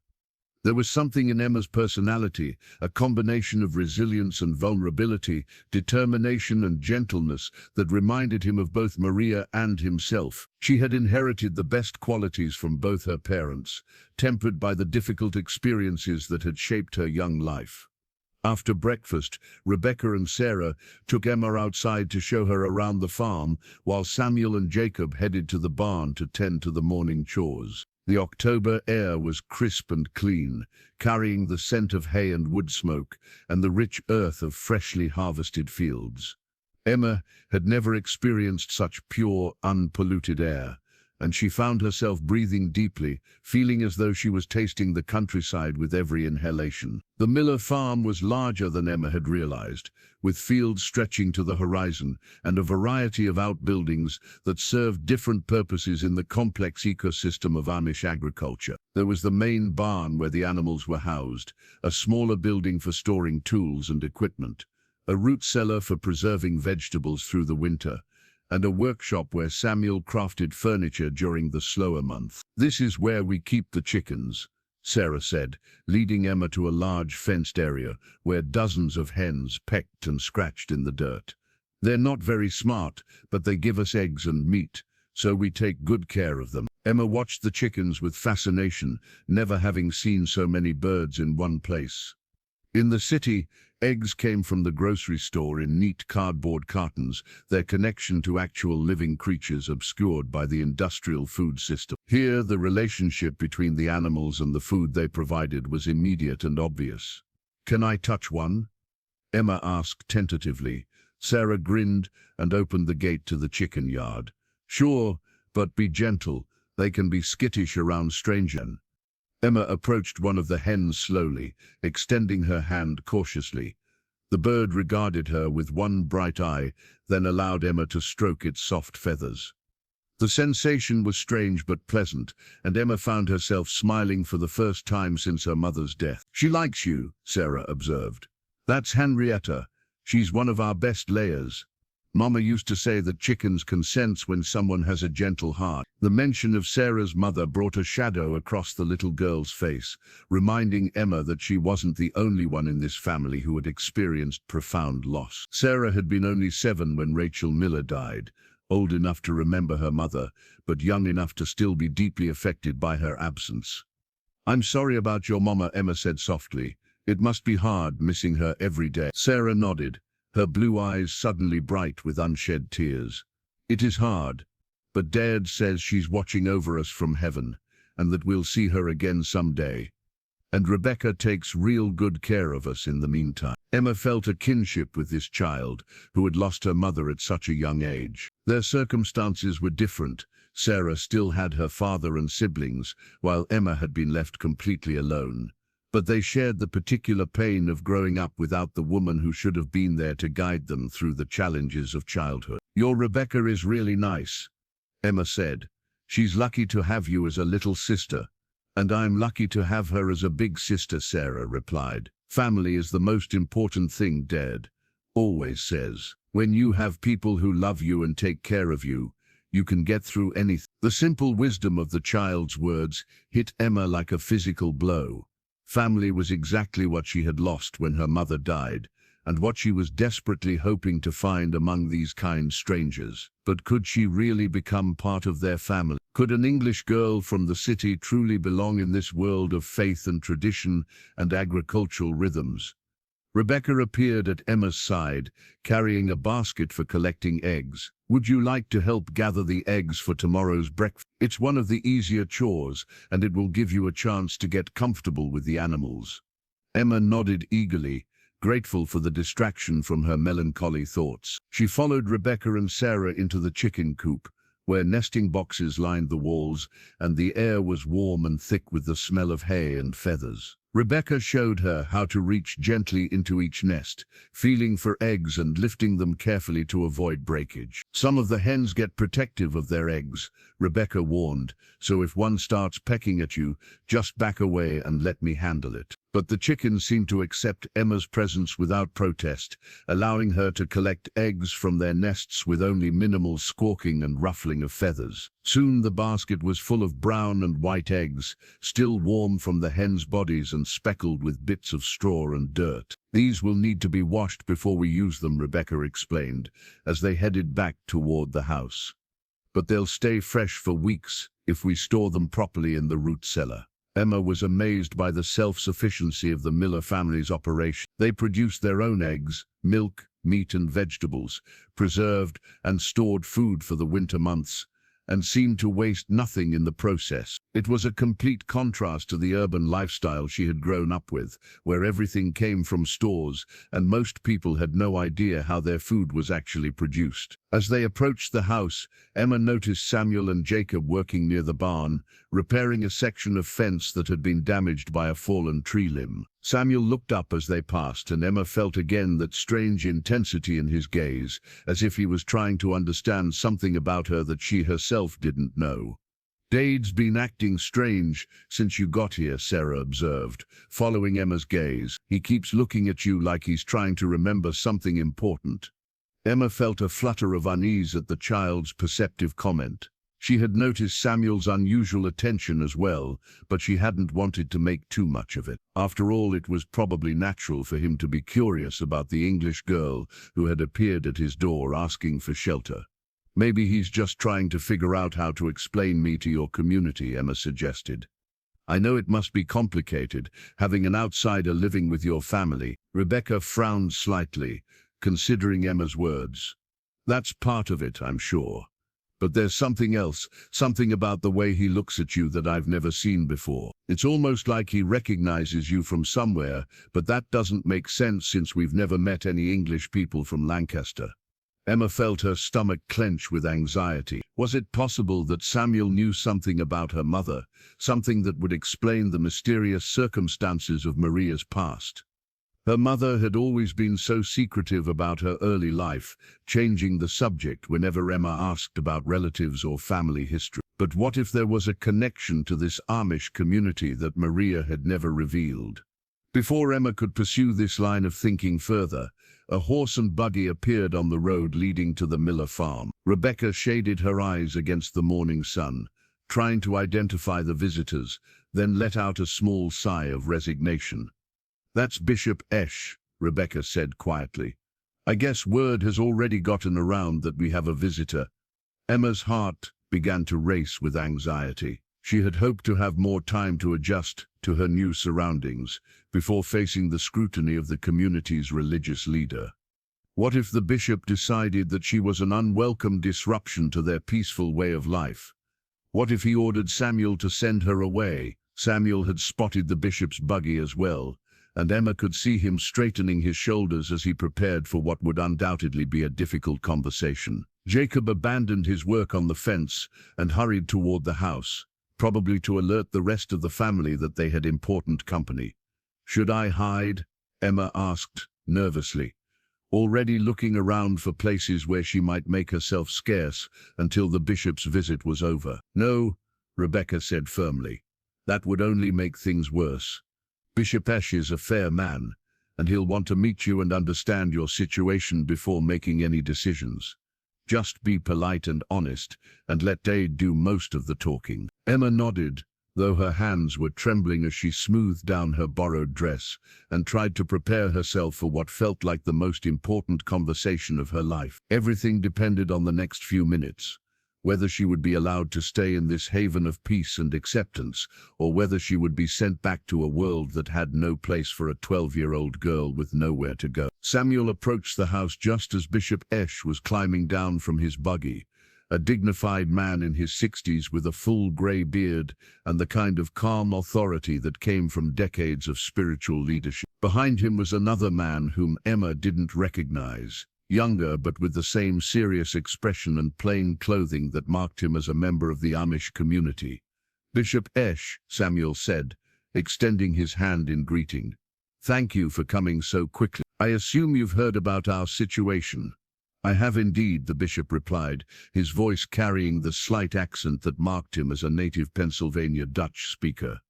[SPEAKER 1] There was something in Emma's personality, a combination of resilience and vulnerability, determination and gentleness, that reminded him of both Maria and himself. She had inherited the best qualities from both her parents, tempered by the difficult experiences that had shaped her young life. After breakfast, Rebecca and Sarah took Emma outside to show her around the farm, while Samuel and Jacob headed to the barn to tend to the morning chores. The October air was crisp and clean, carrying the scent of hay and wood smoke and the rich earth of freshly harvested fields. Emma had never experienced such pure, unpolluted air, and she found herself breathing deeply, feeling as though she was tasting the countryside with every inhalation. The Miller farm was larger than Emma had realized, with fields stretching to the horizon and a variety of outbuildings that served different purposes in the complex ecosystem of Amish agriculture. There was the main barn where the animals were housed, a smaller building for storing tools and equipment, a root cellar for preserving vegetables through the winter, and a workshop where Samuel crafted furniture during the slower months. "This is where we keep the chickens," Sarah said, leading Emma to a large fenced area where dozens of hens pecked and scratched in the dirt. "They're not very smart, but they give us eggs and meat, so we take good care of them." Emma watched the chickens with fascination, never having seen so many birds in one place. In the city, eggs came from the grocery store in neat cardboard cartons, their connection to actual living creatures obscured by the industrial food system. Here, the relationship between the animals and the food they provided was immediate and obvious. "Can I touch one?" Emma asked tentatively. Sarah grinned and opened the gate to the chicken yard. "Sure, but be gentle. They can be skittish around strangers." Emma approached one of the hens slowly, extending her hand cautiously. The bird regarded her with one bright eye, then allowed Emma to stroke its soft feathers. The sensation was strange but pleasant, and Emma found herself smiling for the first time since her mother's death. "She likes you," Sarah observed. "That's Henrietta. She's one of our best layers. Momma used to say that chickens can sense when someone has a gentle heart." The mention of Sarah's mother brought a shadow across the little girl's face, reminding Emma that she wasn't the only one in this family who had experienced profound loss. Sarah had been only 7 when Rachel Miller died, old enough to remember her mother, but young enough to still be deeply affected by her absence. "I'm sorry about your Momma," Emma said softly. "It must be hard missing her every day." Sarah nodded, her blue eyes suddenly bright with unshed tears. "It is hard. but Dad says she's watching over us from heaven, and that we'll see her again someday. And Rebecca takes real good care of us in the meantime. Emma felt a kinship with this child, who had lost her mother at such a young age. Their circumstances were different. Sarah still had her father and siblings, while Emma had been left completely alone. But they shared the particular pain of growing up without the woman who should have been there to guide them through the challenges of childhood. "Your Rebecca is really nice," Emma said. "She's lucky to have you as a little sister." "And I'm lucky to have her as a big sister," Sarah replied. "Family is the most important thing, Dad always says. When you have people who love you and take care of you, you can get through anything." The simple wisdom of the child's words hit Emma like a physical blow. Family was exactly what she had lost when her mother died, and what she was desperately hoping to find among these kind strangers. But could she really become part of their family? Could an English girl from the city truly belong in this world of faith and tradition and agricultural rhythms? Rebecca appeared at Emma's side, carrying a basket for collecting eggs. "Would you like to help gather the eggs for tomorrow's breakfast? It's one of the easier chores, and it will give you a chance to get comfortable with the animals." Emma nodded eagerly, grateful for the distraction from her melancholy thoughts. She followed Rebecca and Sarah into the chicken coop, where nesting boxes lined the walls, and the air was warm and thick with the smell of hay and feathers. Rebecca showed her how to reach gently into each nest, feeling for eggs and lifting them carefully to avoid breakage. "Some of the hens get protective of their eggs," Rebecca warned, "so if one starts pecking at you, just back away and let me handle it." But the chickens seemed to accept Emma's presence without protest, allowing her to collect eggs from their nests with only minimal squawking and ruffling of feathers. Soon the basket was full of brown and white eggs, still warm from the hens' bodies and speckled with bits of straw and dirt. "These will need to be washed before we use them," Rebecca explained, as they headed back toward the house. "But they'll stay fresh for weeks if we store them properly in the root cellar." Emma was amazed by the self-sufficiency of the Miller family's operation. They produced their own eggs, milk, meat and vegetables, preserved and stored food for the winter months, and seemed to waste nothing in the process. It was a complete contrast to the urban lifestyle she had grown up with, where everything came from stores and most people had no idea how their food was actually produced. As they approached the house, Emma noticed Samuel and Jacob working near the barn, repairing a section of fence that had been damaged by a fallen tree limb. Samuel looked up as they passed, and Emma felt again that strange intensity in his gaze, as if he was trying to understand something about her that she herself didn't know. "Dade's been acting strange since you got here," Sarah observed, following Emma's gaze. "He keeps looking at you like he's trying to remember something important." Emma felt a flutter of unease at the child's perceptive comment. She had noticed Samuel's unusual attention as well, but she hadn't wanted to make too much of it. After all, it was probably natural for him to be curious about the English girl who had appeared at his door asking for shelter. "Maybe he's just trying to figure out how to explain me to your community," Emma suggested. "I know it must be complicated, having an outsider living with your family." Rebecca frowned slightly, considering Emma's words. "That's part of it, I'm sure. But there's something else, something about the way he looks at you that I've never seen before. It's almost like he recognizes you from somewhere, but that doesn't make sense since we've never met any English people from Lancaster." Emma felt her stomach clench with anxiety. Was it possible that Samuel knew something about her mother, something that would explain the mysterious circumstances of Maria's past? Her mother had always been so secretive about her early life, changing the subject whenever Emma asked about relatives or family history. But what if there was a connection to this Amish community that Maria had never revealed? Before Emma could pursue this line of thinking further, a horse and buggy appeared on the road leading to the Miller farm. Rebecca shaded her eyes against the morning sun, trying to identify the visitors, then let out a small sigh of resignation. "That's Bishop Esh," Rebecca said quietly. "I guess word has already gotten around that we have a visitor." Emma's heart began to race with anxiety. She had hoped to have more time to adjust to her new surroundings before facing the scrutiny of the community's religious leader. What if the bishop decided that she was an unwelcome disruption to their peaceful way of life? What if he ordered Samuel to send her away? Samuel had spotted the bishop's buggy as well, and Emma could see him straightening his shoulders as he prepared for what would undoubtedly be a difficult conversation. Jacob abandoned his work on the fence and hurried toward the house, probably to alert the rest of the family that they had important company. "Should I hide?" Emma asked, nervously, already looking around for places where she might make herself scarce until the bishop's visit was over. "No," Rebecca said firmly. "That would only make things worse. Bishop Esh is a fair man, and he'll want to meet you and understand your situation before making any decisions. Just be polite and honest, and let Dade do most of the talking." Emma nodded, though her hands were trembling as she smoothed down her borrowed dress and tried to prepare herself for what felt like the most important conversation of her life. Everything depended on the next few minutes, whether she would be allowed to stay in this haven of peace and acceptance, or whether she would be sent back to a world that had no place for a 12-year-old girl with nowhere to go. Samuel approached the house just as Bishop Esh was climbing down from his buggy, a dignified man in his 60s with a full grey beard and the kind of calm authority that came from decades of spiritual leadership. Behind him was another man whom Emma didn't recognize, younger but with the same serious expression and plain clothing that marked him as a member of the Amish community. "Bishop Esh," Samuel said, extending his hand in greeting. "Thank you for coming so quickly. I assume you've heard about our situation." "I have indeed," the bishop replied, his voice carrying the slight accent that marked him as a native Pennsylvania Dutch speaker.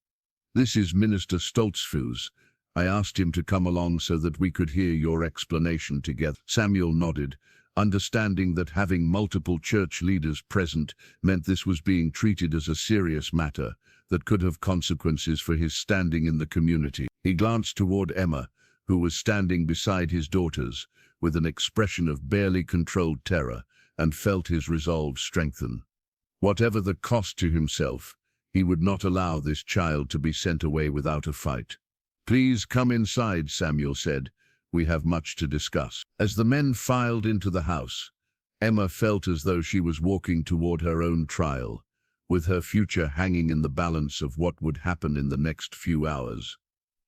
[SPEAKER 1] "This is Minister Stoltzfus. I asked him to come along so that we could hear your explanation together." Samuel nodded, understanding that having multiple church leaders present meant this was being treated as a serious matter that could have consequences for his standing in the community. He glanced toward Emma, who was standing beside his daughters, with an expression of barely controlled terror, and felt his resolve strengthen. Whatever the cost to himself, he would not allow this child to be sent away without a fight. "Please come inside," Samuel said. "We have much to discuss." As the men filed into the house, Emma felt as though she was walking toward her own trial, with her future hanging in the balance of what would happen in the next few hours.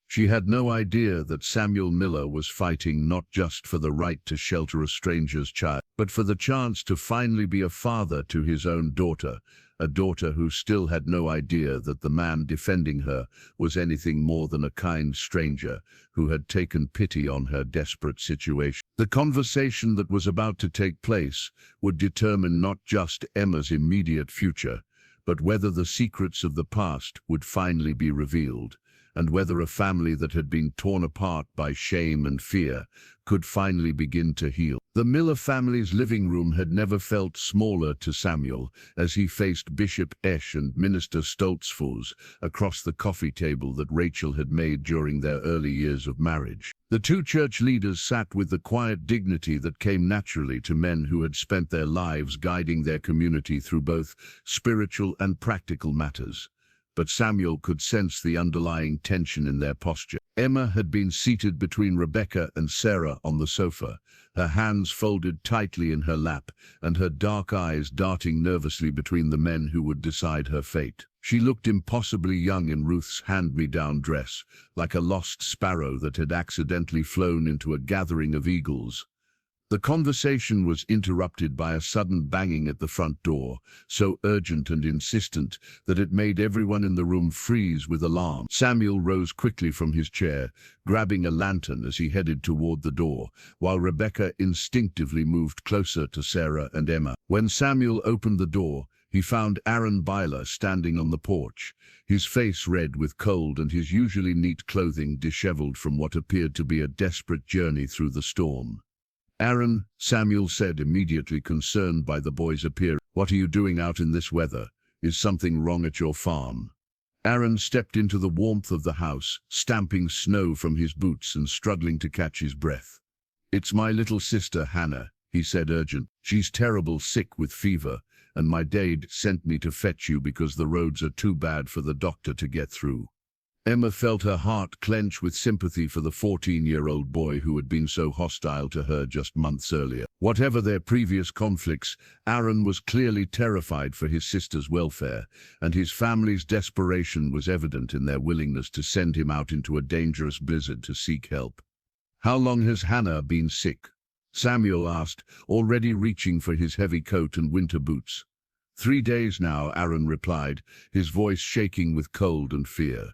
[SPEAKER 1] She had no idea that Samuel Miller was fighting not just for the right to shelter a stranger's child, but for the chance to finally be a father to his own daughter, a daughter who still had no idea that the man defending her was anything more than a kind stranger who had taken pity on her desperate situation. The conversation that was about to take place would determine not just Emma's immediate future, but whether the secrets of the past would finally be revealed, and whether a family that had been torn apart by shame and fear could finally begin to heal. The Miller family's living room had never felt smaller to Samuel as he faced Bishop Esh and Minister Stoltzfus across the coffee table that Rachel had made during their early years of marriage. The two church leaders sat with the quiet dignity that came naturally to men who had spent their lives guiding their community through both spiritual and practical matters. But Samuel could sense the underlying tension in their posture. Emma had been seated between Rebecca and Sarah on the sofa, her hands folded tightly in her lap and her dark eyes darting nervously between the men who would decide her fate. She looked impossibly young in Ruth's hand-me-down dress, like a lost sparrow that had accidentally flown into a gathering of eagles. The conversation was interrupted by a sudden banging at the front door, so urgent and insistent that it made everyone in the room freeze with alarm. Samuel rose quickly from his chair, grabbing a lantern as he headed toward the door, while Rebecca instinctively moved closer to Sarah and Emma. When Samuel opened the door, he found Aaron Byler standing on the porch, his face red with cold and his usually neat clothing disheveled from what appeared to be a desperate journey through the storm. "Aaron," Samuel said, immediately concerned by the boy's appearance. "What are you doing out in this weather? Is something wrong at your farm?" Aaron stepped into the warmth of the house, stamping snow from his boots and struggling to catch his breath. "It's my little sister, Hannah," he said urgent. "She's terrible sick with fever, and my dad sent me to fetch you because the roads are too bad for the doctor to get through." Emma felt her heart clench with sympathy for the 14-year-old boy who had been so hostile to her just months earlier. Whatever their previous conflicts, Aaron was clearly terrified for his sister's welfare, and his family's desperation was evident in their willingness to send him out into a dangerous blizzard to seek help. "How long has Hannah been sick?" Samuel asked, already reaching for his heavy coat and winter boots. 3 days now, Aaron replied, his voice shaking with cold and fear.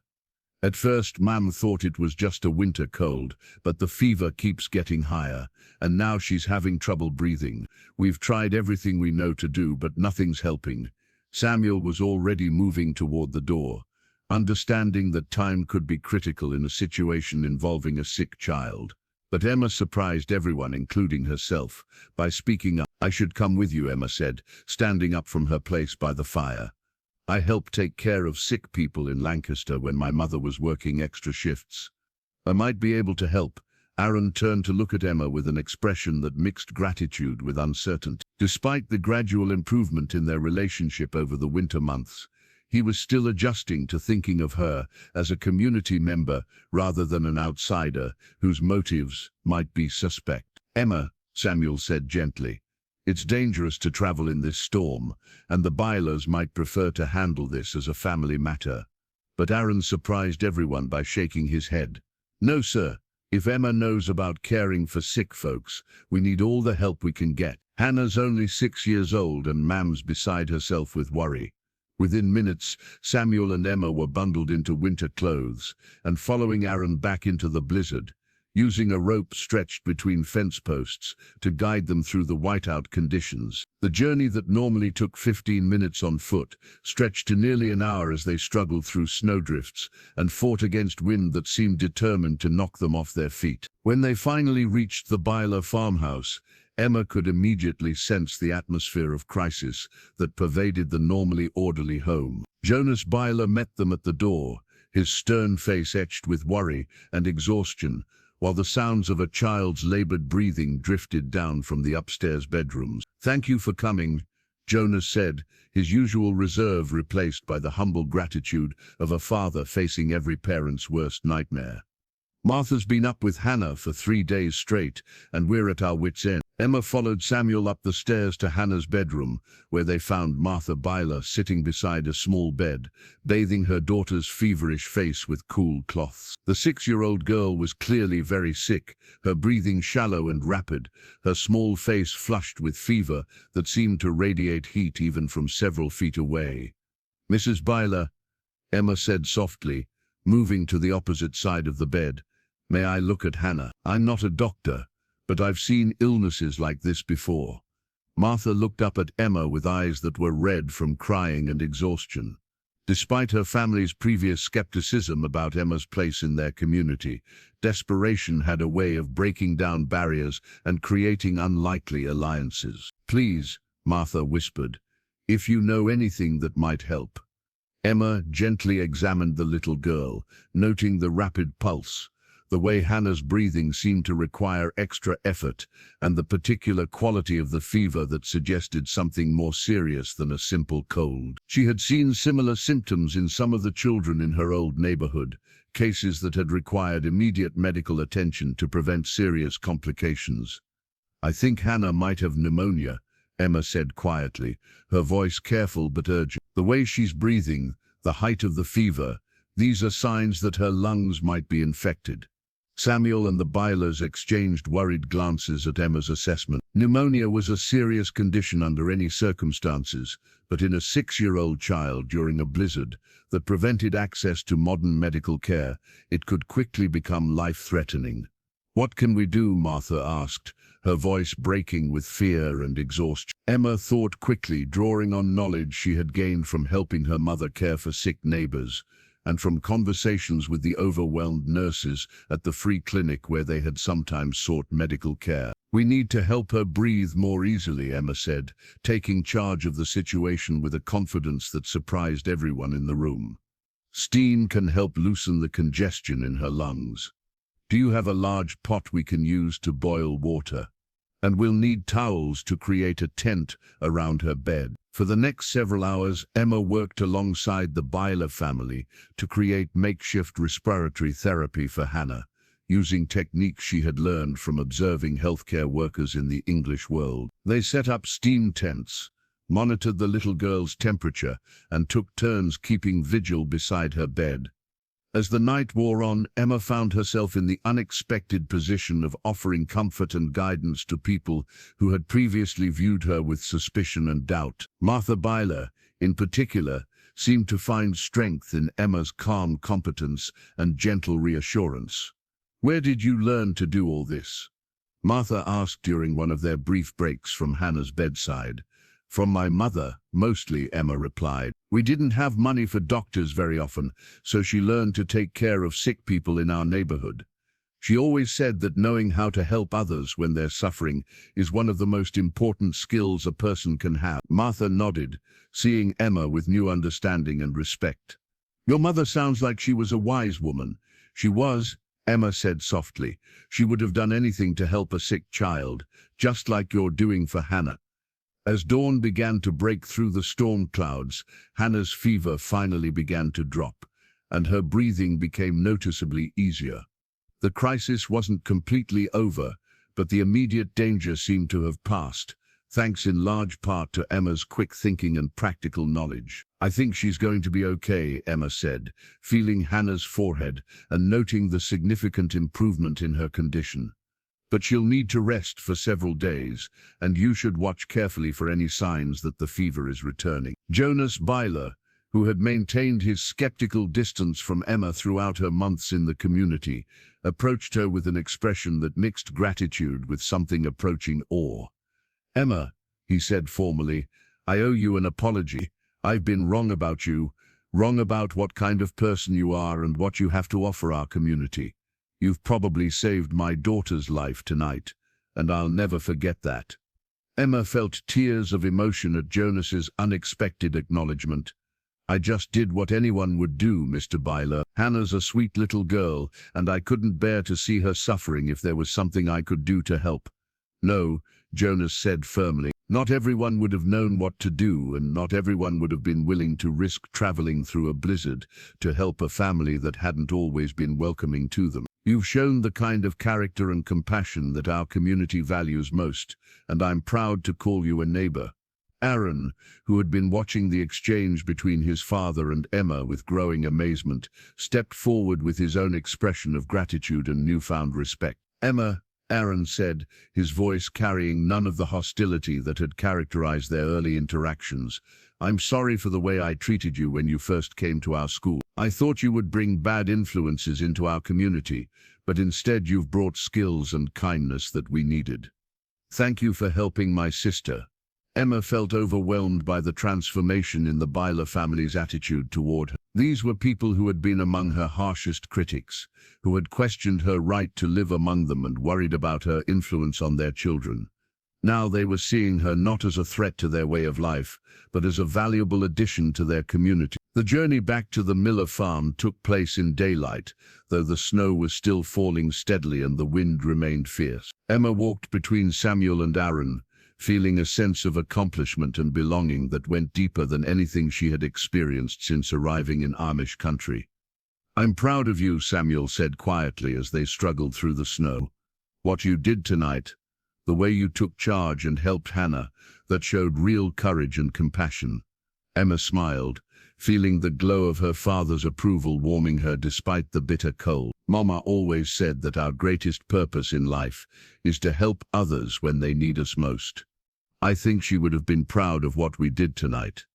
[SPEAKER 1] "At first, Mum thought it was just a winter cold, but the fever keeps getting higher, and now she's having trouble breathing. We've tried everything we know to do, but nothing's helping." Samuel was already moving toward the door, understanding that time could be critical in a situation involving a sick child. But Emma surprised everyone, including herself, by speaking up. "I should come with you," Emma said, standing up from her place by the fire. "I helped take care of sick people in Lancaster when my mother was working extra shifts. I might be able to help." Aaron turned to look at Emma with an expression that mixed gratitude with uncertainty. Despite the gradual improvement in their relationship over the winter months, he was still adjusting to thinking of her as a community member rather than an outsider whose motives might be suspect. "Emma," Samuel said gently, "it's dangerous to travel in this storm, and the Byler's might prefer to handle this as a family matter." But Aaron surprised everyone by shaking his head. "No, sir. If Emma knows about caring for sick folks, we need all the help we can get. Hannah's only 6 years old and Mam's beside herself with worry." Within minutes, Samuel and Emma were bundled into winter clothes and following Aaron back into the blizzard, using a rope stretched between fence posts to guide them through the whiteout conditions. The journey that normally took 15 minutes on foot stretched to nearly an hour as they struggled through snowdrifts and fought against wind that seemed determined to knock them off their feet. When they finally reached the Byler farmhouse, Emma could immediately sense the atmosphere of crisis that pervaded the normally orderly home. Jonas Byler met them at the door, his stern face etched with worry and exhaustion, while the sounds of a child's labored breathing drifted down from the upstairs bedrooms. "Thank you for coming," Jonas said, his usual reserve replaced by the humble gratitude of a father facing every parent's worst nightmare. "Martha's been up with Hannah for 3 days straight, and we're at our wits' end." Emma followed Samuel up the stairs to Hannah's bedroom, where they found Martha Byler sitting beside a small bed, bathing her daughter's feverish face with cool cloths. The 6-year-old girl was clearly very sick, her breathing shallow and rapid, her small face flushed with fever that seemed to radiate heat even from several feet away. "Mrs. Byler," Emma said softly, moving to the opposite side of the bed, "may I look at Hannah? I'm not a doctor, but I've seen illnesses like this before." Martha looked up at Emma with eyes that were red from crying and exhaustion. Despite her family's previous skepticism about Emma's place in their community, desperation had a way of breaking down barriers and creating unlikely alliances. "Please," Martha whispered, "if you know anything that might help." Emma gently examined the little girl, noting the rapid pulse, the way Hannah's breathing seemed to require extra effort, and the particular quality of the fever that suggested something more serious than a simple cold. She had seen similar symptoms in some of the children in her old neighborhood, cases that had required immediate medical attention to prevent serious complications. "I think Hannah might have pneumonia," Emma said quietly, her voice careful but urgent. "The way she's breathing, the height of the fever, these are signs that her lungs might be infected." Samuel and the Bylers exchanged worried glances at Emma's assessment. Pneumonia was a serious condition under any circumstances, but in a 6-year-old child during a blizzard that prevented access to modern medical care, it could quickly become life-threatening. "What can we do?" Martha asked, her voice breaking with fear and exhaustion. Emma thought quickly, drawing on knowledge she had gained from helping her mother care for sick neighbors, and from conversations with the overwhelmed nurses at the free clinic where they had sometimes sought medical care. "We need to help her breathe more easily," Emma said, taking charge of the situation with a confidence that surprised everyone in the room. "Steam can help loosen the congestion in her lungs. Do you have a large pot we can use to boil water?" And we'll need towels to create a tent around her bed. For the next several hours, Emma worked alongside the Byler family to create makeshift respiratory therapy for Hannah, using techniques she had learned from observing healthcare workers in the English world. They set up steam tents, monitored the little girl's temperature, and took turns keeping vigil beside her bed. As the night wore on, Emma found herself in the unexpected position of offering comfort and guidance to people who had previously viewed her with suspicion and doubt. Martha Byler, in particular, seemed to find strength in Emma's calm competence and gentle reassurance. "Where did you learn to do all this?" Martha asked during one of their brief breaks from Hannah's bedside. "From my mother, mostly," Emma replied. "We didn't have money for doctors very often, so she learned to take care of sick people in our neighborhood. She always said that knowing how to help others when they're suffering is one of the most important skills a person can have." Martha nodded, seeing Emma with new understanding and respect. "Your mother sounds like she was a wise woman." "She was," Emma said softly. "She would have done anything to help a sick child, just like you're doing for Hannah." As dawn began to break through the storm clouds, Hannah's fever finally began to drop, and her breathing became noticeably easier. The crisis wasn't completely over, but the immediate danger seemed to have passed, thanks in large part to Emma's quick thinking and practical knowledge. "I think she's going to be okay," Emma said, feeling Hannah's forehead and noting the significant improvement in her condition. "But she'll need to rest for several days, and you should watch carefully for any signs that the fever is returning." Jonas Byler, who had maintained his skeptical distance from Emma throughout her months in the community, approached her with an expression that mixed gratitude with something approaching awe. "Emma," he said formally, "I owe you an apology. I've been wrong about you, wrong about what kind of person you are and what you have to offer our community. You've probably saved my daughter's life tonight, and I'll never forget that." Emma felt tears of emotion at Jonas's unexpected acknowledgement. "I just did what anyone would do, Mr. Byler. Hannah's a sweet little girl, and I couldn't bear to see her suffering if there was something I could do to help." "No," Jonas said firmly. "Not everyone would have known what to do, and not everyone would have been willing to risk traveling through a blizzard to help a family that hadn't always been welcoming to them. You've shown the kind of character and compassion that our community values most, and I'm proud to call you a neighbor." Aaron, who had been watching the exchange between his father and Emma with growing amazement, stepped forward with his own expression of gratitude and newfound respect. "Emma," Aaron said, his voice carrying none of the hostility that had characterized their early interactions, "I'm sorry for the way I treated you when you first came to our school. I thought you would bring bad influences into our community, but instead you've brought skills and kindness that we needed. Thank you for helping my sister." Emma felt overwhelmed by the transformation in the Byler family's attitude toward her. These were people who had been among her harshest critics, who had questioned her right to live among them and worried about her influence on their children. Now they were seeing her not as a threat to their way of life, but as a valuable addition to their community. The journey back to the Miller farm took place in daylight, though the snow was still falling steadily and the wind remained fierce. Emma walked between Samuel and Aaron, feeling a sense of accomplishment and belonging that went deeper than anything she had experienced since arriving in Amish country. "I'm proud of you," Samuel said quietly as they struggled through the snow. "What you did tonight, the way you took charge and helped Hannah, that showed real courage and compassion." Emma smiled, feeling the glow of her father's approval warming her despite the bitter cold. "Momma always said that our greatest purpose in life is to help others when they need us most. I think she would have been proud of what we did tonight."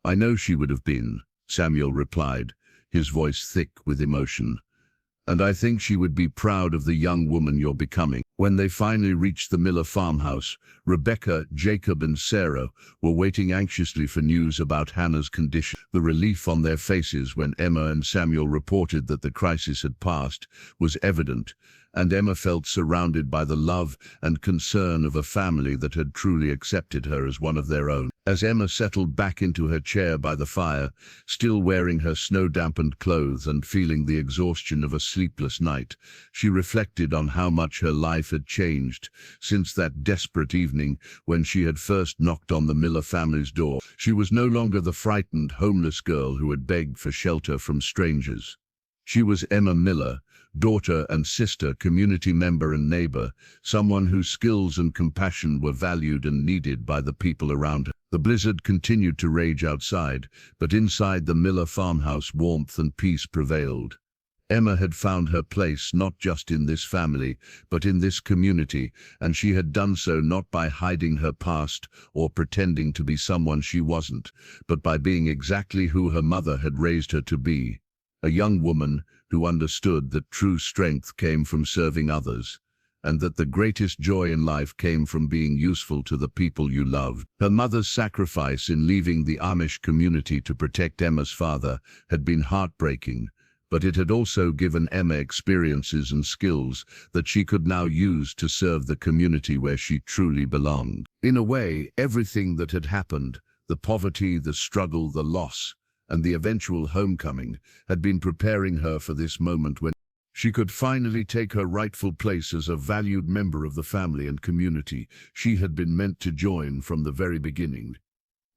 [SPEAKER 1] "I know she would have been," Samuel replied, his voice thick with emotion. "And I think she would be proud of the young woman you're becoming." When they finally reached the Miller farmhouse, Rebecca, Jacob and Sarah were waiting anxiously for news about Hannah's condition. The relief on their faces when Emma and Samuel reported that the crisis had passed was evident, and Emma felt surrounded by the love and concern of a family that had truly accepted her as one of their own. As Emma settled back into her chair by the fire, still wearing her snow-dampened clothes and feeling the exhaustion of a sleepless night, she reflected on how much her life had changed since that desperate evening when she had first knocked on the Miller family's door. She was no longer the frightened, homeless girl who had begged for shelter from strangers. She was Emma Miller, daughter and sister, community member and neighbor, someone whose skills and compassion were valued and needed by the people around her. The blizzard continued to rage outside, but inside the Miller farmhouse warmth and peace prevailed. Emma had found her place not just in this family, but in this community, and she had done so not by hiding her past or pretending to be someone she wasn't, but by being exactly who her mother had raised her to be. A young woman who understood that true strength came from serving others, and that the greatest joy in life came from being useful to the people you loved. Her mother's sacrifice in leaving the Amish community to protect Emma's father had been heartbreaking, but it had also given Emma experiences and skills that she could now use to serve the community where she truly belonged. In a way, everything that had happened, the poverty, the struggle, the loss, and the eventual homecoming, had been preparing her for this moment when she could finally take her rightful place as a valued member of the family and community she had been meant to join from the very beginning.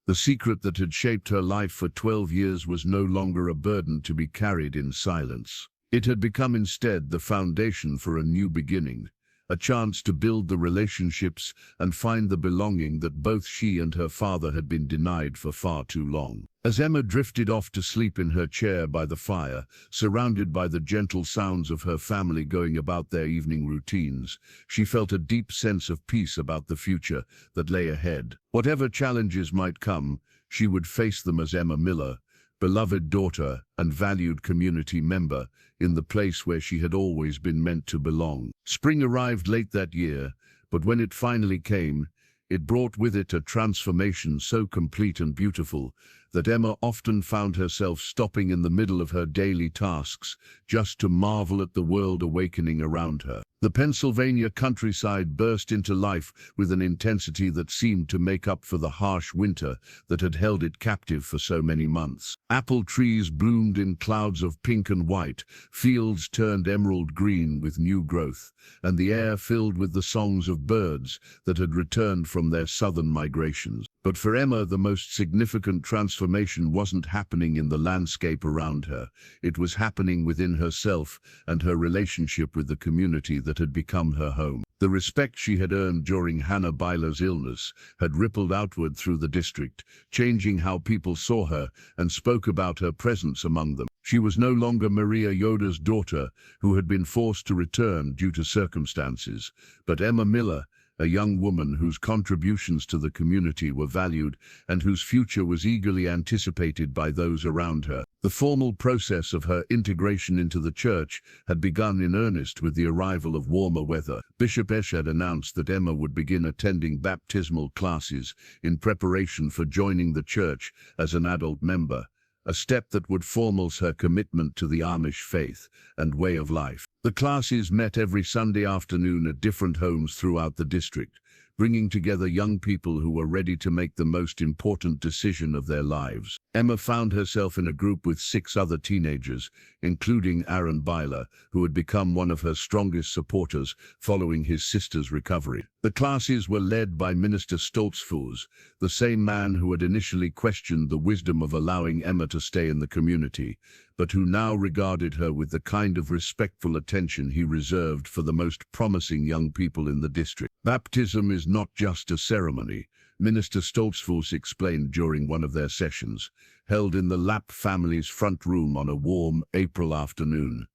[SPEAKER 1] The secret that had shaped her life for 12 years was no longer a burden to be carried in silence. It had become instead the foundation for a new beginning, a chance to build the relationships and find the belonging that both she and her father had been denied for far too long. As Emma drifted off to sleep in her chair by the fire, surrounded by the gentle sounds of her family going about their evening routines, she felt a deep sense of peace about the future that lay ahead. Whatever challenges might come, she would face them as Emma Miller, beloved daughter and valued community member, in the place where she had always been meant to belong. Spring arrived late that year, but when it finally came, it brought with it a transformation so complete and beautiful that Emma often found herself stopping in the middle of her daily tasks just to marvel at the world awakening around her. The Pennsylvania countryside burst into life with an intensity that seemed to make up for the harsh winter that had held it captive for so many months. Apple trees bloomed in clouds of pink and white, fields turned emerald green with new growth, and the air filled with the songs of birds that had returned from their southern migrations. But for Emma, the most significant transformation wasn't happening in the landscape around her. It was happening within herself and her relationship with the community that had become her home. The respect she had earned during Hannah Byler's illness had rippled outward through the district, changing how people saw her and spoke about her presence among them. She was no longer Maria Yoder's daughter, who had been forced to return due to circumstances, but Emma Miller, a young woman whose contributions to the community were valued and whose future was eagerly anticipated by those around her. The formal process of her integration into the church had begun in earnest with the arrival of warmer weather. Bishop Esch had announced that Emma would begin attending baptismal classes in preparation for joining the church as an adult member, a step that would formalize her commitment to the Amish faith and way of life. The classes met every Sunday afternoon at different homes throughout the district, bringing together young people who were ready to make the most important decision of their lives. Emma found herself in a group with 6 other teenagers, including Aaron Byler, who had become one of her strongest supporters following his sister's recovery. The classes were led by Minister Stoltzfus, the same man who had initially questioned the wisdom of allowing Emma to stay in the community, but who now regarded her with the kind of respectful attention he reserved for the most promising young people in the district. Baptism is not just a ceremony, Minister Stoltzfus explained during one of their sessions, held in the Lapp family's front room on a warm April afternoon.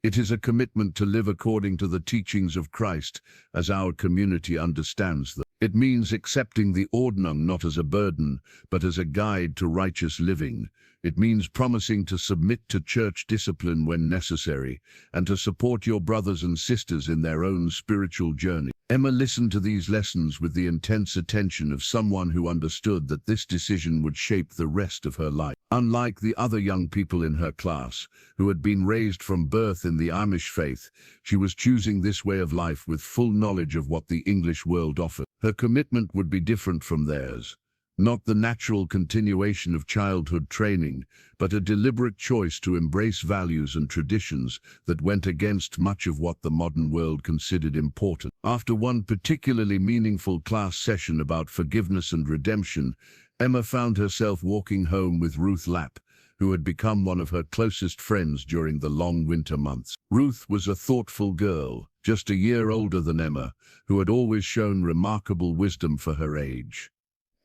[SPEAKER 1] It is a commitment to live according to the teachings of Christ as our community understands them. It means accepting the ordnung not as a burden, but as a guide to righteous living. It means promising to submit to church discipline when necessary, and to support your brothers and sisters in their own spiritual journey. Emma listened to these lessons with the intense attention of someone who understood that this decision would shape the rest of her life. Unlike the other young people in her class, who had been raised from birth in the Amish faith, she was choosing this way of life with full knowledge of what the English world offered. Her commitment would be different from theirs. not the natural continuation of childhood training, but a deliberate choice to embrace values and traditions that went against much of what the modern world considered important. After one particularly meaningful class session about forgiveness and redemption, Emma found herself walking home with Ruth Lapp, who had become one of her closest friends during the long winter months. Ruth was a thoughtful girl, just a year older than Emma, who had always shown remarkable wisdom for her age.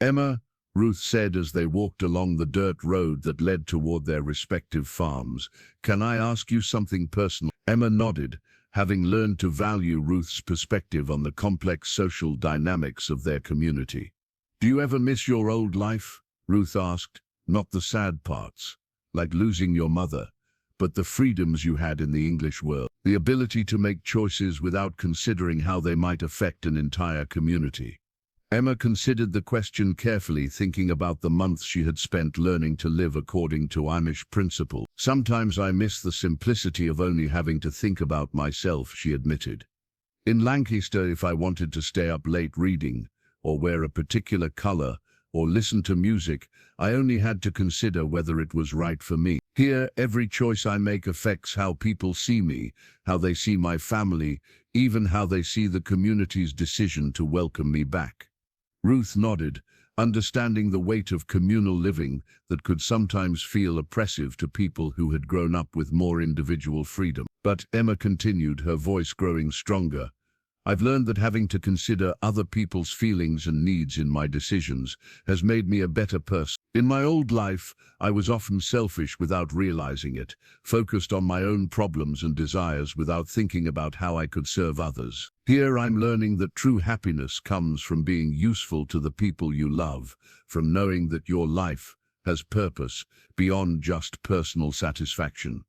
[SPEAKER 1] "Emma," Ruth said as they walked along the dirt road that led toward their respective farms, "can I ask you something personal?" Emma nodded, having learned to value Ruth's perspective on the complex social dynamics of their community. "Do you ever miss your old life?" Ruth asked. "Not the sad parts, like losing your mother, but the freedoms you had in the English world, the ability to make choices without considering how they might affect an entire community." Emma considered the question carefully, thinking about the months she had spent learning to live according to Amish principles. "Sometimes I miss the simplicity of only having to think about myself," she admitted. "In Lancaster, if I wanted to stay up late reading, or wear a particular color, or listen to music, I only had to consider whether it was right for me. Here, every choice I make affects how people see me, how they see my family, even how they see the community's decision to welcome me back." Ruth nodded, understanding the weight of communal living that could sometimes feel oppressive to people who had grown up with more individual freedom. But Emma continued, her voice growing stronger. "I've learned that having to consider other people's feelings and needs in my decisions has made me a better person. In my old life, I was often selfish without realizing it, focused on my own problems and desires without thinking about how I could serve others. Here I'm learning that true happiness comes from being useful to the people you love, from knowing that your life has purpose beyond just personal satisfaction."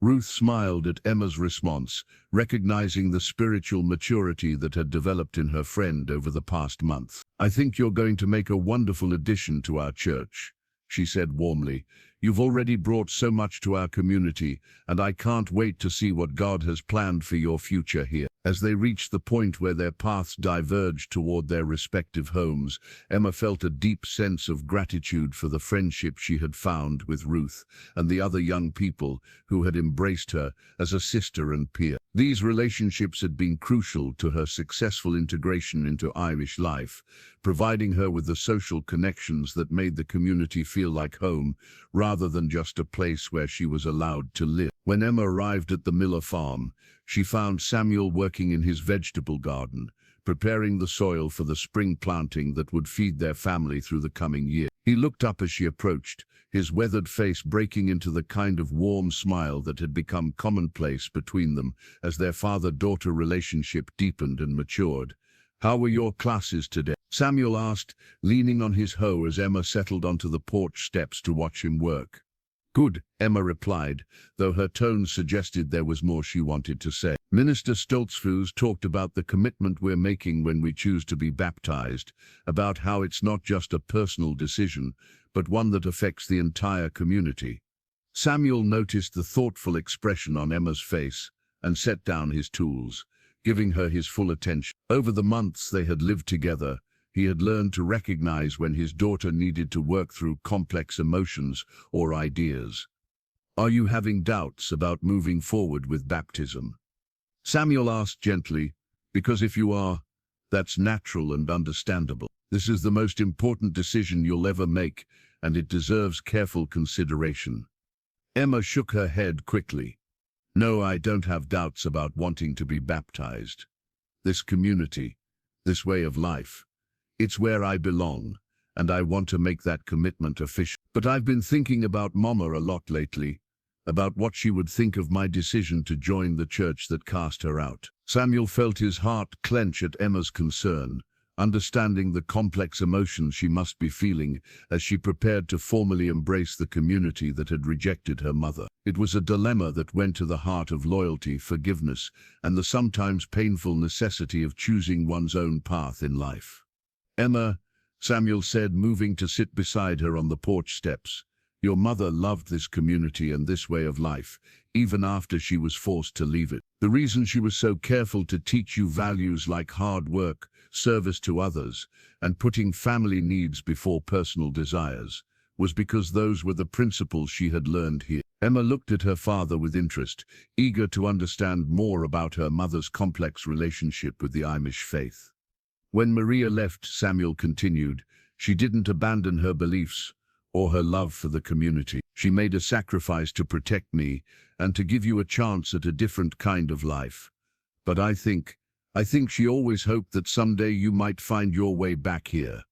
[SPEAKER 1] Ruth smiled at Emma's response, recognizing the spiritual maturity that had developed in her friend over the past month. "I think you're going to make a wonderful addition to our church," she said warmly. "You've already brought so much to our community, and I can't wait to see what God has planned for your future here." As they reached the point where their paths diverged toward their respective homes, Emma felt a deep sense of gratitude for the friendship she had found with Ruth and the other young people who had embraced her as a sister and peer. These relationships had been crucial to her successful integration into Irish life, providing her with the social connections that made the community feel like home, rather than just a place where she was allowed to live. When Emma arrived at the Miller farm, she found Samuel working in his vegetable garden, preparing the soil for the spring planting that would feed their family through the coming year. He looked up as she approached, his weathered face breaking into the kind of warm smile that had become commonplace between them as their father-daughter relationship deepened and matured. "How were your classes today?" Samuel asked, leaning on his hoe as Emma settled onto the porch steps to watch him work. "Good," Emma replied, though her tone suggested there was more she wanted to say. "Minister Stoltzfus talked about the commitment we're making when we choose to be baptized, about how it's not just a personal decision, but one that affects the entire community." Samuel noticed the thoughtful expression on Emma's face and set down his tools, giving her his full attention. Over the months they had lived together, he had learned to recognize when his daughter needed to work through complex emotions or ideas. "Are you having doubts about moving forward with baptism?" Samuel asked gently, "Because if you are, that's natural and understandable. This is the most important decision you'll ever make, and it deserves careful consideration." Emma shook her head quickly. "No, I don't have doubts about wanting to be baptized. This community, this way of life, it's where I belong, and I want to make that commitment official. But I've been thinking about Momma a lot lately, about what she would think of my decision to join the church that cast her out." Samuel felt his heart clench at Emma's concern, understanding the complex emotions she must be feeling as she prepared to formally embrace the community that had rejected her mother. It was a dilemma that went to the heart of loyalty, forgiveness, and the sometimes painful necessity of choosing one's own path in life. "Emma," Samuel said, moving to sit beside her on the porch steps, "your mother loved this community and this way of life, even after she was forced to leave it. The reason she was so careful to teach you values like hard work, service to others, and putting family needs before personal desires, was because those were the principles she had learned here. Emma looked at her father with interest, eager to understand more about her mother's complex relationship with the Amish faith. When Maria left, Samuel continued, she didn't abandon her beliefs or her love for the community. She made a sacrifice to protect me and to give you a chance at a different kind of life. But I think she always hoped that someday you might find your way back here,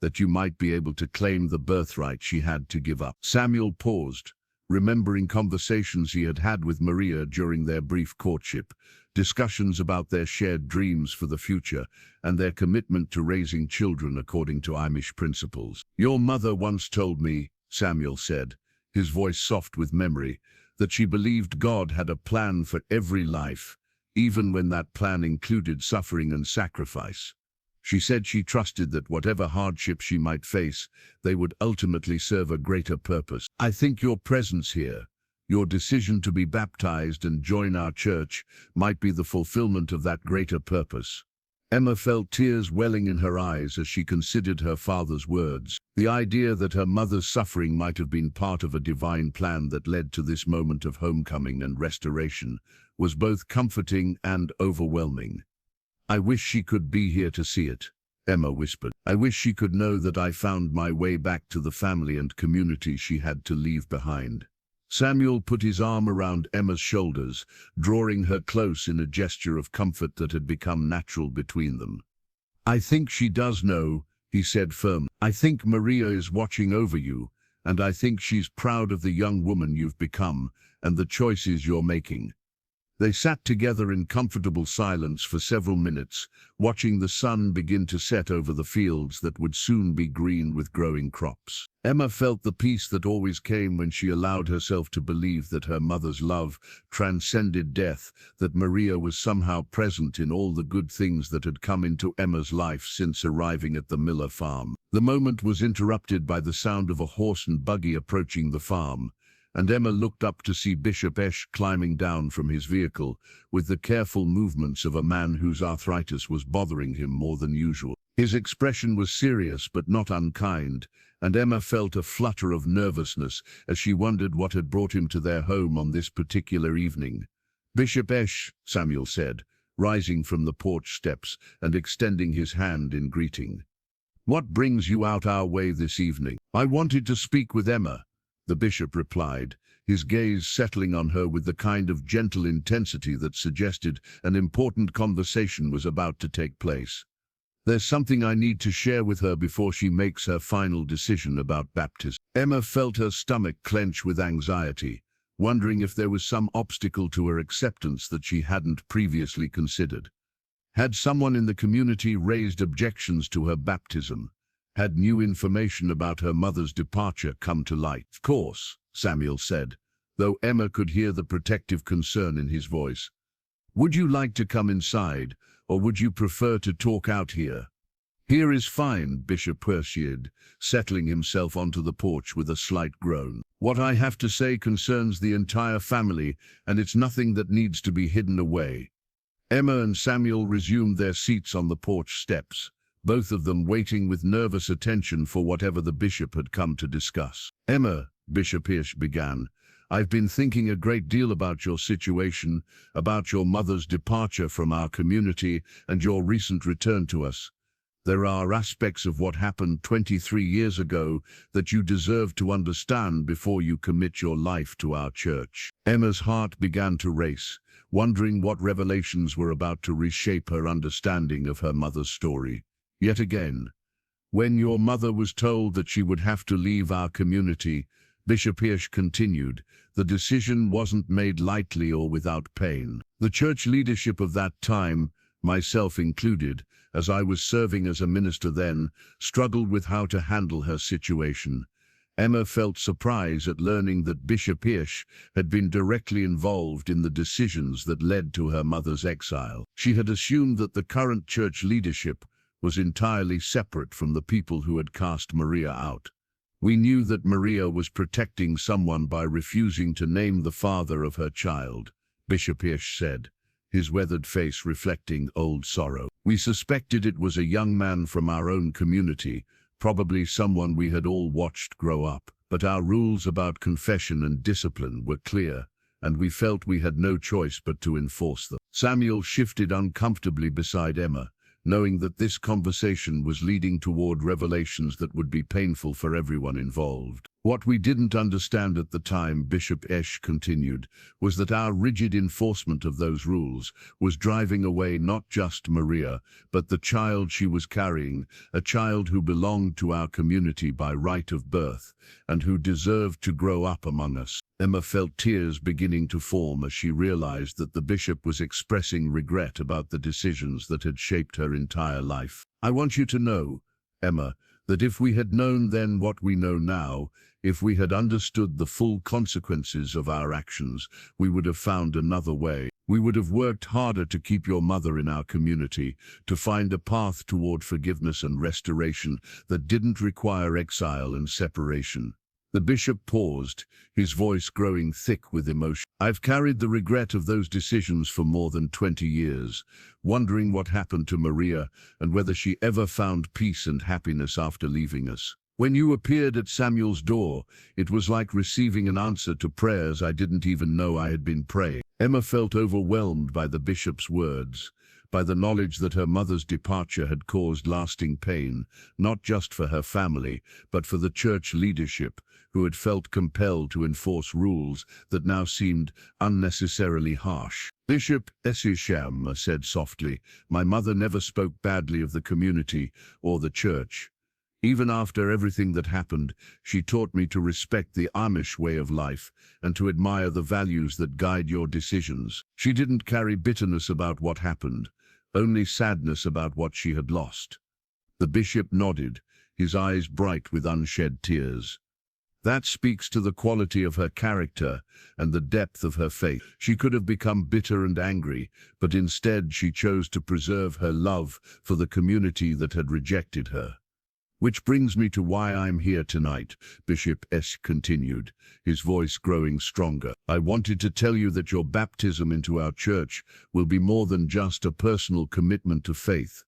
[SPEAKER 1] that you might be able to claim the birthright she had to give up. Samuel paused, remembering conversations he had had with Maria during their brief courtship, discussions about their shared dreams for the future and their commitment to raising children according to Amish principles. Your mother once told me, Samuel said, his voice soft with memory, that she believed God had a plan for every life, even when that plan included suffering and sacrifice. She said she trusted that whatever hardship she might face, they would ultimately serve a greater purpose. I think your presence here, your decision to be baptized and join our church, might be the fulfillment of that greater purpose. Emma felt tears welling in her eyes as she considered her father's words. The idea that her mother's suffering might have been part of a divine plan that led to this moment of homecoming and restoration was both comforting and overwhelming. I wish she could be here to see it, Emma whispered. I wish she could know that I found my way back to the family and community she had to leave behind. Samuel put his arm around Emma's shoulders, drawing her close in a gesture of comfort that had become natural between them. I think she does know, he said firmly. I think Maria is watching over you, and I think she's proud of the young woman you've become and the choices you're making. They sat together in comfortable silence for several minutes, watching the sun begin to set over the fields that would soon be green with growing crops. Emma felt the peace that always came when she allowed herself to believe that her mother's love transcended death, that Maria was somehow present in all the good things that had come into Emma's life since arriving at the Miller farm. The moment was interrupted by the sound of a horse and buggy approaching the farm, and Emma looked up to see Bishop Esch climbing down from his vehicle with the careful movements of a man whose arthritis was bothering him more than usual. His expression was serious but not unkind, and Emma felt a flutter of nervousness as she wondered what had brought him to their home on this particular evening. Bishop Esch, Samuel said, rising from the porch steps and extending his hand in greeting. What brings you out our way this evening? I wanted to speak with Emma, the bishop replied, his gaze settling on her with the kind of gentle intensity that suggested an important conversation was about to take place. There's something I need to share with her before she makes her final decision about baptism. Emma felt her stomach clench with anxiety, wondering if there was some obstacle to her acceptance that she hadn't previously considered. Had someone in the community raised objections to her baptism? Had new information about her mother's departure come to light? Of course, Samuel said, though Emma could hear the protective concern in his voice. Would you like to come inside, or would you prefer to talk out here? Here is fine, Bishop pursued, settling himself onto the porch with a slight groan. What I have to say concerns the entire family, and it's nothing that needs to be hidden away. Emma and Samuel resumed their seats on the porch steps, both of them waiting with nervous attention for whatever the bishop had come to discuss. Emma, Bishop Hirsch began, I've been thinking a great deal about your situation, about your mother's departure from our community and your recent return to us. There are aspects of what happened 23 years ago that you deserve to understand before you commit your life to our church. Emma's heart began to race, wondering what revelations were about to reshape her understanding of her mother's story. Yet again, when your mother was told that she would have to leave our community, Bishop Hirsch continued, the decision wasn't made lightly or without pain. The church leadership of that time, myself included, as I was serving as a minister then, struggled with how to handle her situation. Emma felt surprise at learning that Bishop Hirsch had been directly involved in the decisions that led to her mother's exile. She had assumed that the current church leadership was entirely separate from the people who had cast Maria out. We knew that Maria was protecting someone by refusing to name the father of her child, Bishop Hirsch said, his weathered face reflecting old sorrow. We suspected it was a young man from our own community, probably someone we had all watched grow up. But our rules about confession and discipline were clear, and we felt we had no choice but to enforce them. Samuel shifted uncomfortably beside Emma, knowing that this conversation was leading toward revelations that would be painful for everyone involved. What we didn't understand at the time, Bishop Esch continued, was that our rigid enforcement of those rules was driving away not just Maria, but the child she was carrying, a child who belonged to our community by right of birth, and who deserved to grow up among us. Emma felt tears beginning to form as she realized that the bishop was expressing regret about the decisions that had shaped her entire life. "I want you to know, Emma, that if we had known then what we know now, if we had understood the full consequences of our actions, we would have found another way. We would have worked harder to keep your mother in our community, to find a path toward forgiveness and restoration that didn't require exile and separation." The bishop paused, his voice growing thick with emotion. "I've carried the regret of those decisions for more than 20 years, wondering what happened to Maria and whether she ever found peace and happiness after leaving us. When you appeared at Samuel's door, it was like receiving an answer to prayers I didn't even know I had been praying." Emma felt overwhelmed by the bishop's words, by the knowledge that her mother's departure had caused lasting pain, not just for her family, but for the church leadership, who had felt compelled to enforce rules that now seemed unnecessarily harsh. "Bishop Esisham said softly, 'My mother never spoke badly of the community or the church. Even after everything that happened, she taught me to respect the Amish way of life and to admire the values that guide your decisions. She didn't carry bitterness about what happened, only sadness about what she had lost.'" The bishop nodded, his eyes bright with unshed tears. "That speaks to the quality of her character and the depth of her faith. She could have become bitter and angry, but instead she chose to preserve her love for the community that had rejected her. Which brings me to why I'm here tonight," Bishop S. continued, his voice growing stronger. "I wanted to tell you that your baptism into our church will be more than just a personal commitment to faith.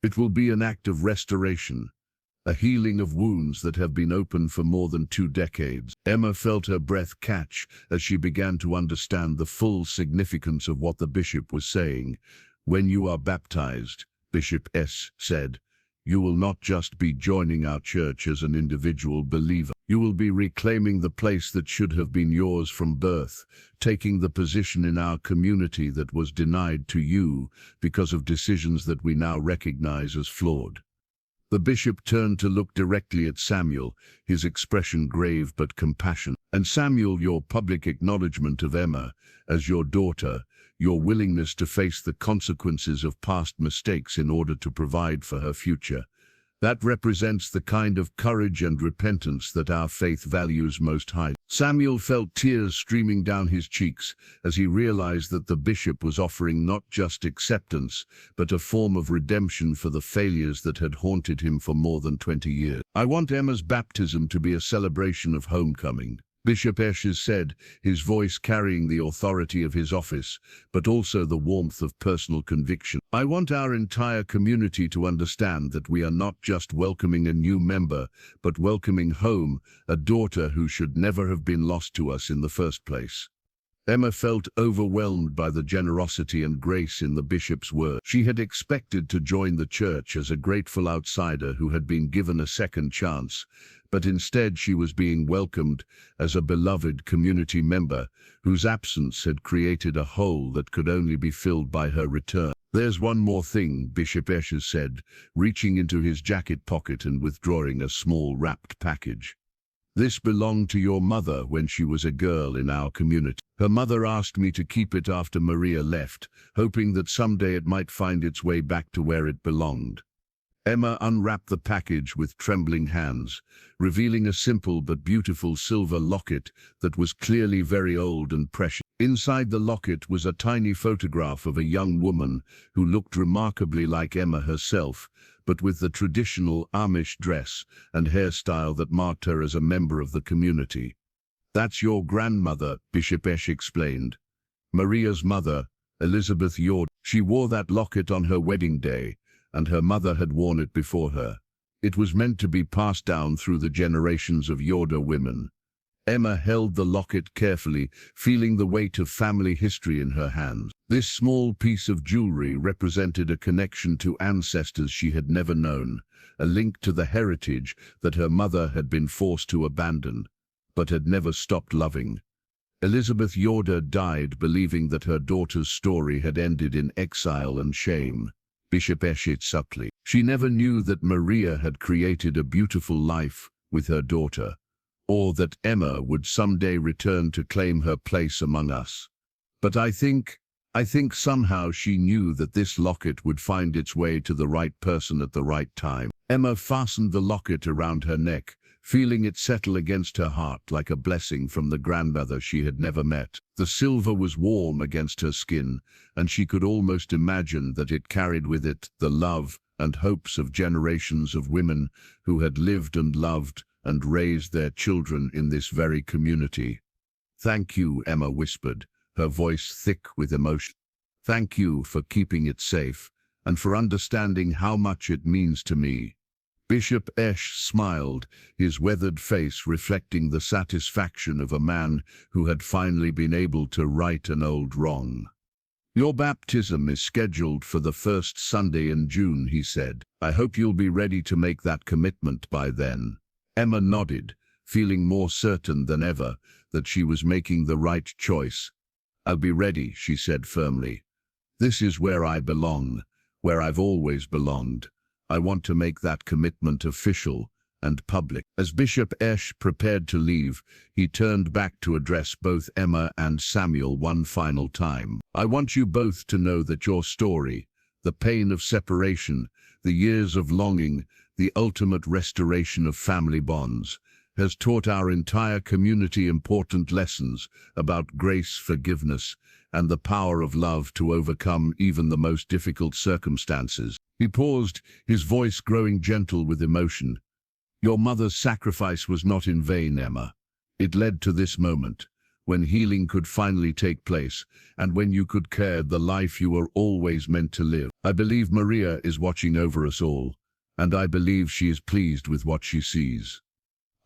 [SPEAKER 1] It will be an act of restoration, a healing of wounds that have been open for more than 2 decades. Emma felt her breath catch as she began to understand the full significance of what the bishop was saying. "When you are baptized," Bishop S. said, "you will not just be joining our church as an individual believer. You will be reclaiming the place that should have been yours from birth, taking the position in our community that was denied to you because of decisions that we now recognize as flawed." The bishop turned to look directly at Samuel, his expression grave but compassionate. "And Samuel, your public acknowledgement of Emma as your daughter, your willingness to face the consequences of past mistakes in order to provide for her future, that represents the kind of courage and repentance that our faith values most highly." Samuel felt tears streaming down his cheeks as he realized that the bishop was offering not just acceptance, but a form of redemption for the failures that had haunted him for more than 20 years. "I want Emma's baptism to be a celebration of homecoming," Bishop Esches said, his voice carrying the authority of his office, but also the warmth of personal conviction. "I want our entire community to understand that we are not just welcoming a new member, but welcoming home a daughter who should never have been lost to us in the first place." Emma felt overwhelmed by the generosity and grace in the bishop's words. She had expected to join the church as a grateful outsider who had been given a second chance, but instead she was being welcomed as a beloved community member whose absence had created a hole that could only be filled by her return. "There's one more thing," Bishop Esches said, reaching into his jacket pocket and withdrawing a small wrapped package. "This belonged to your mother when she was a girl in our community. Her mother asked me to keep it after Maria left, hoping that someday it might find its way back to where it belonged." Emma unwrapped the package with trembling hands, revealing a simple but beautiful silver locket that was clearly very old and precious. Inside the locket was a tiny photograph of a young woman who looked remarkably like Emma herself, but with the traditional Amish dress and hairstyle that marked her as a member of the community. "That's your grandmother," Bishop Esch explained. "Maria's mother, Elizabeth yawned. She wore that locket on her wedding day, and her mother had worn it before her. It was meant to be passed down through the generations of Yorda women. Emma held the locket carefully, feeling the weight of family history in her hands. This small piece of jewelry represented a connection to ancestors she had never known, a link to the heritage that her mother had been forced to abandon, but had never stopped loving. Elizabeth Yorda died believing that her daughter's story had ended in exile and shame. Bishop Eshit subtly. She never knew that Maria had created a beautiful life with her daughter, or that Emma would someday return to claim her place among us. But I think somehow she knew that this locket would find its way to the right person at the right time. Emma fastened the locket around her neck, feeling it settle against her heart like a blessing from the grandmother she had never met. The silver was warm against her skin, and she could almost imagine that it carried with it the love and hopes of generations of women who had lived and loved and raised their children in this very community. "Thank you," Emma whispered, her voice thick with emotion. "Thank you for keeping it safe, and for understanding how much it means to me." Bishop Esh smiled, his weathered face reflecting the satisfaction of a man who had finally been able to right an old wrong. "Your baptism is scheduled for the first Sunday in June," he said. "I hope you'll be ready to make that commitment by then." Emma nodded, feeling more certain than ever that she was making the right choice. "I'll be ready," she said firmly. "This is where I belong, where I've always belonged. I want to make that commitment official and public." As Bishop Esh prepared to leave, he turned back to address both Emma and Samuel one final time. "I want you both to know that your story, the pain of separation, the years of longing, the ultimate restoration of family bonds, has taught our entire community important lessons about grace, forgiveness, and the power of love to overcome even the most difficult circumstances." He paused, his voice growing gentle with emotion. "Your mother's sacrifice was not in vain, Emma. It led to this moment, when healing could finally take place, and when you could care the life you were always meant to live. I believe Maria is watching over us all, and I believe she is pleased with what she sees."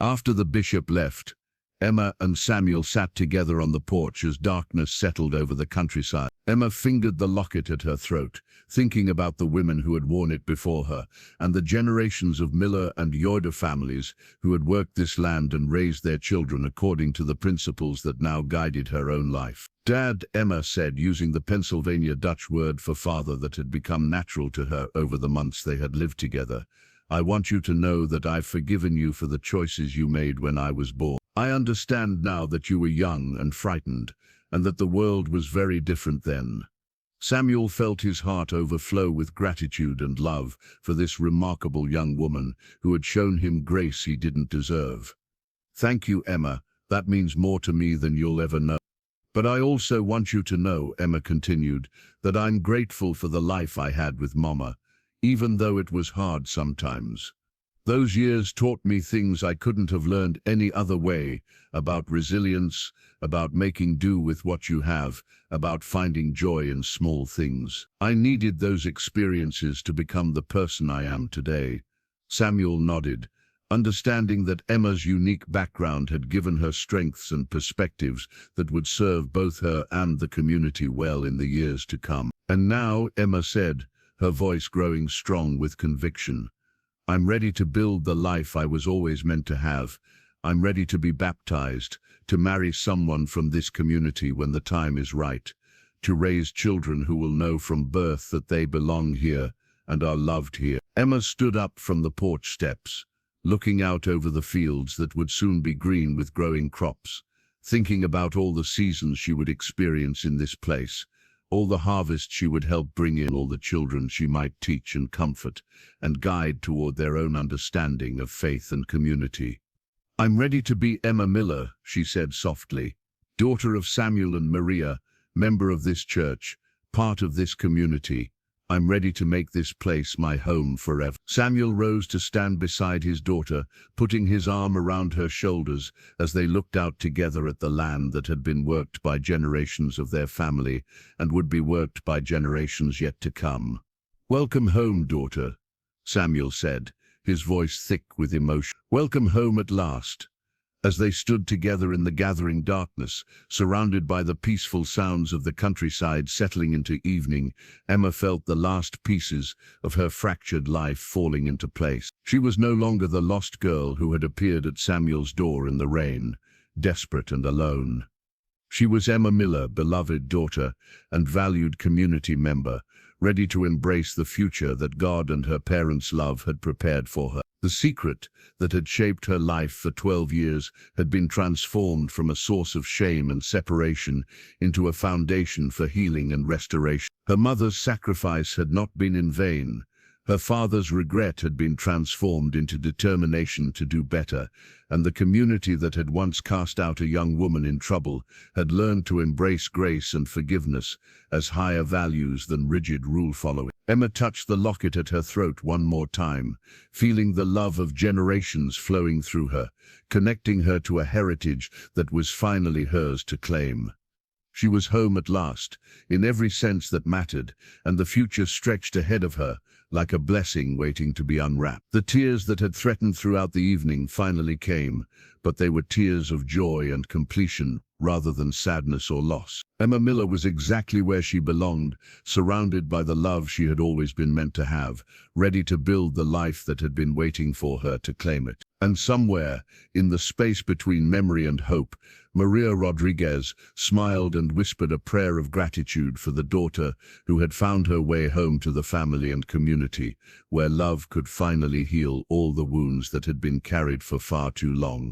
[SPEAKER 1] After the bishop left, Emma and Samuel sat together on the porch as darkness settled over the countryside. Emma fingered the locket at her throat, thinking about the women who had worn it before her, and the generations of Miller and Yorda families who had worked this land and raised their children according to the principles that now guided her own life. "Dad," Emma said, using the Pennsylvania Dutch word for father that had become natural to her over the months they had lived together, "I want you to know that I've forgiven you for the choices you made when I was born. I understand now that you were young and frightened, and that the world was very different then." Samuel felt his heart overflow with gratitude and love for this remarkable young woman who had shown him grace he didn't deserve. "Thank you, Emma. That means more to me than you'll ever know. But I also want you to know," Emma continued, "that I'm grateful for the life I had with Momma, even though it was hard sometimes. Those years taught me things I couldn't have learned any other way, about resilience, about making do with what you have, about finding joy in small things. I needed those experiences to become the person I am today." Samuel nodded, understanding that Emma's unique background had given her strengths and perspectives that would serve both her and the community well in the years to come. "And now," Emma said, her voice growing strong with conviction, "I'm ready to build the life I was always meant to have. I'm ready to be baptized, to marry someone from this community when the time is right, to raise children who will know from birth that they belong here and are loved here." Emma stood up from the porch steps, looking out over the fields that would soon be green with growing crops, thinking about all the seasons she would experience in this place, all the harvest she would help bring in, all the children she might teach and comfort and guide toward their own understanding of faith and community. "I'm ready to be Emma Miller," she said softly, "daughter of Samuel and Maria, member of this church, part of this community. I'm ready to make this place my home forever. Samuel rose to stand beside his daughter, putting his arm around her shoulders as they looked out together at the land that had been worked by generations of their family and would be worked by generations yet to come. "Welcome home, daughter," Samuel said, his voice thick with emotion. "Welcome home at last." As they stood together in the gathering darkness, surrounded by the peaceful sounds of the countryside settling into evening, Emma felt the last pieces of her fractured life falling into place. She was no longer the lost girl who had appeared at Samuel's door in the rain, desperate and alone. She was Emma Miller, beloved daughter and valued community member, ready to embrace the future that God and her parents' love had prepared for her. The secret that had shaped her life for 12 years had been transformed from a source of shame and separation into a foundation for healing and restoration. Her mother's sacrifice had not been in vain. Her father's regret had been transformed into determination to do better, and the community that had once cast out a young woman in trouble had learned to embrace grace and forgiveness as higher values than rigid rule-following. Emma touched the locket at her throat one more time, feeling the love of generations flowing through her, connecting her to a heritage that was finally hers to claim. She was home at last, in every sense that mattered, and the future stretched ahead of her, like a blessing waiting to be unwrapped. The tears that had threatened throughout the evening finally came, but they were tears of joy and completion rather than sadness or loss. Emma Miller was exactly where she belonged, surrounded by the love she had always been meant to have, ready to build the life that had been waiting for her to claim it. And somewhere, in the space between memory and hope, Maria Rodriguez smiled and whispered a prayer of gratitude for the daughter who had found her way home to the family and community, where love could finally heal all the wounds that had been carried for far too long.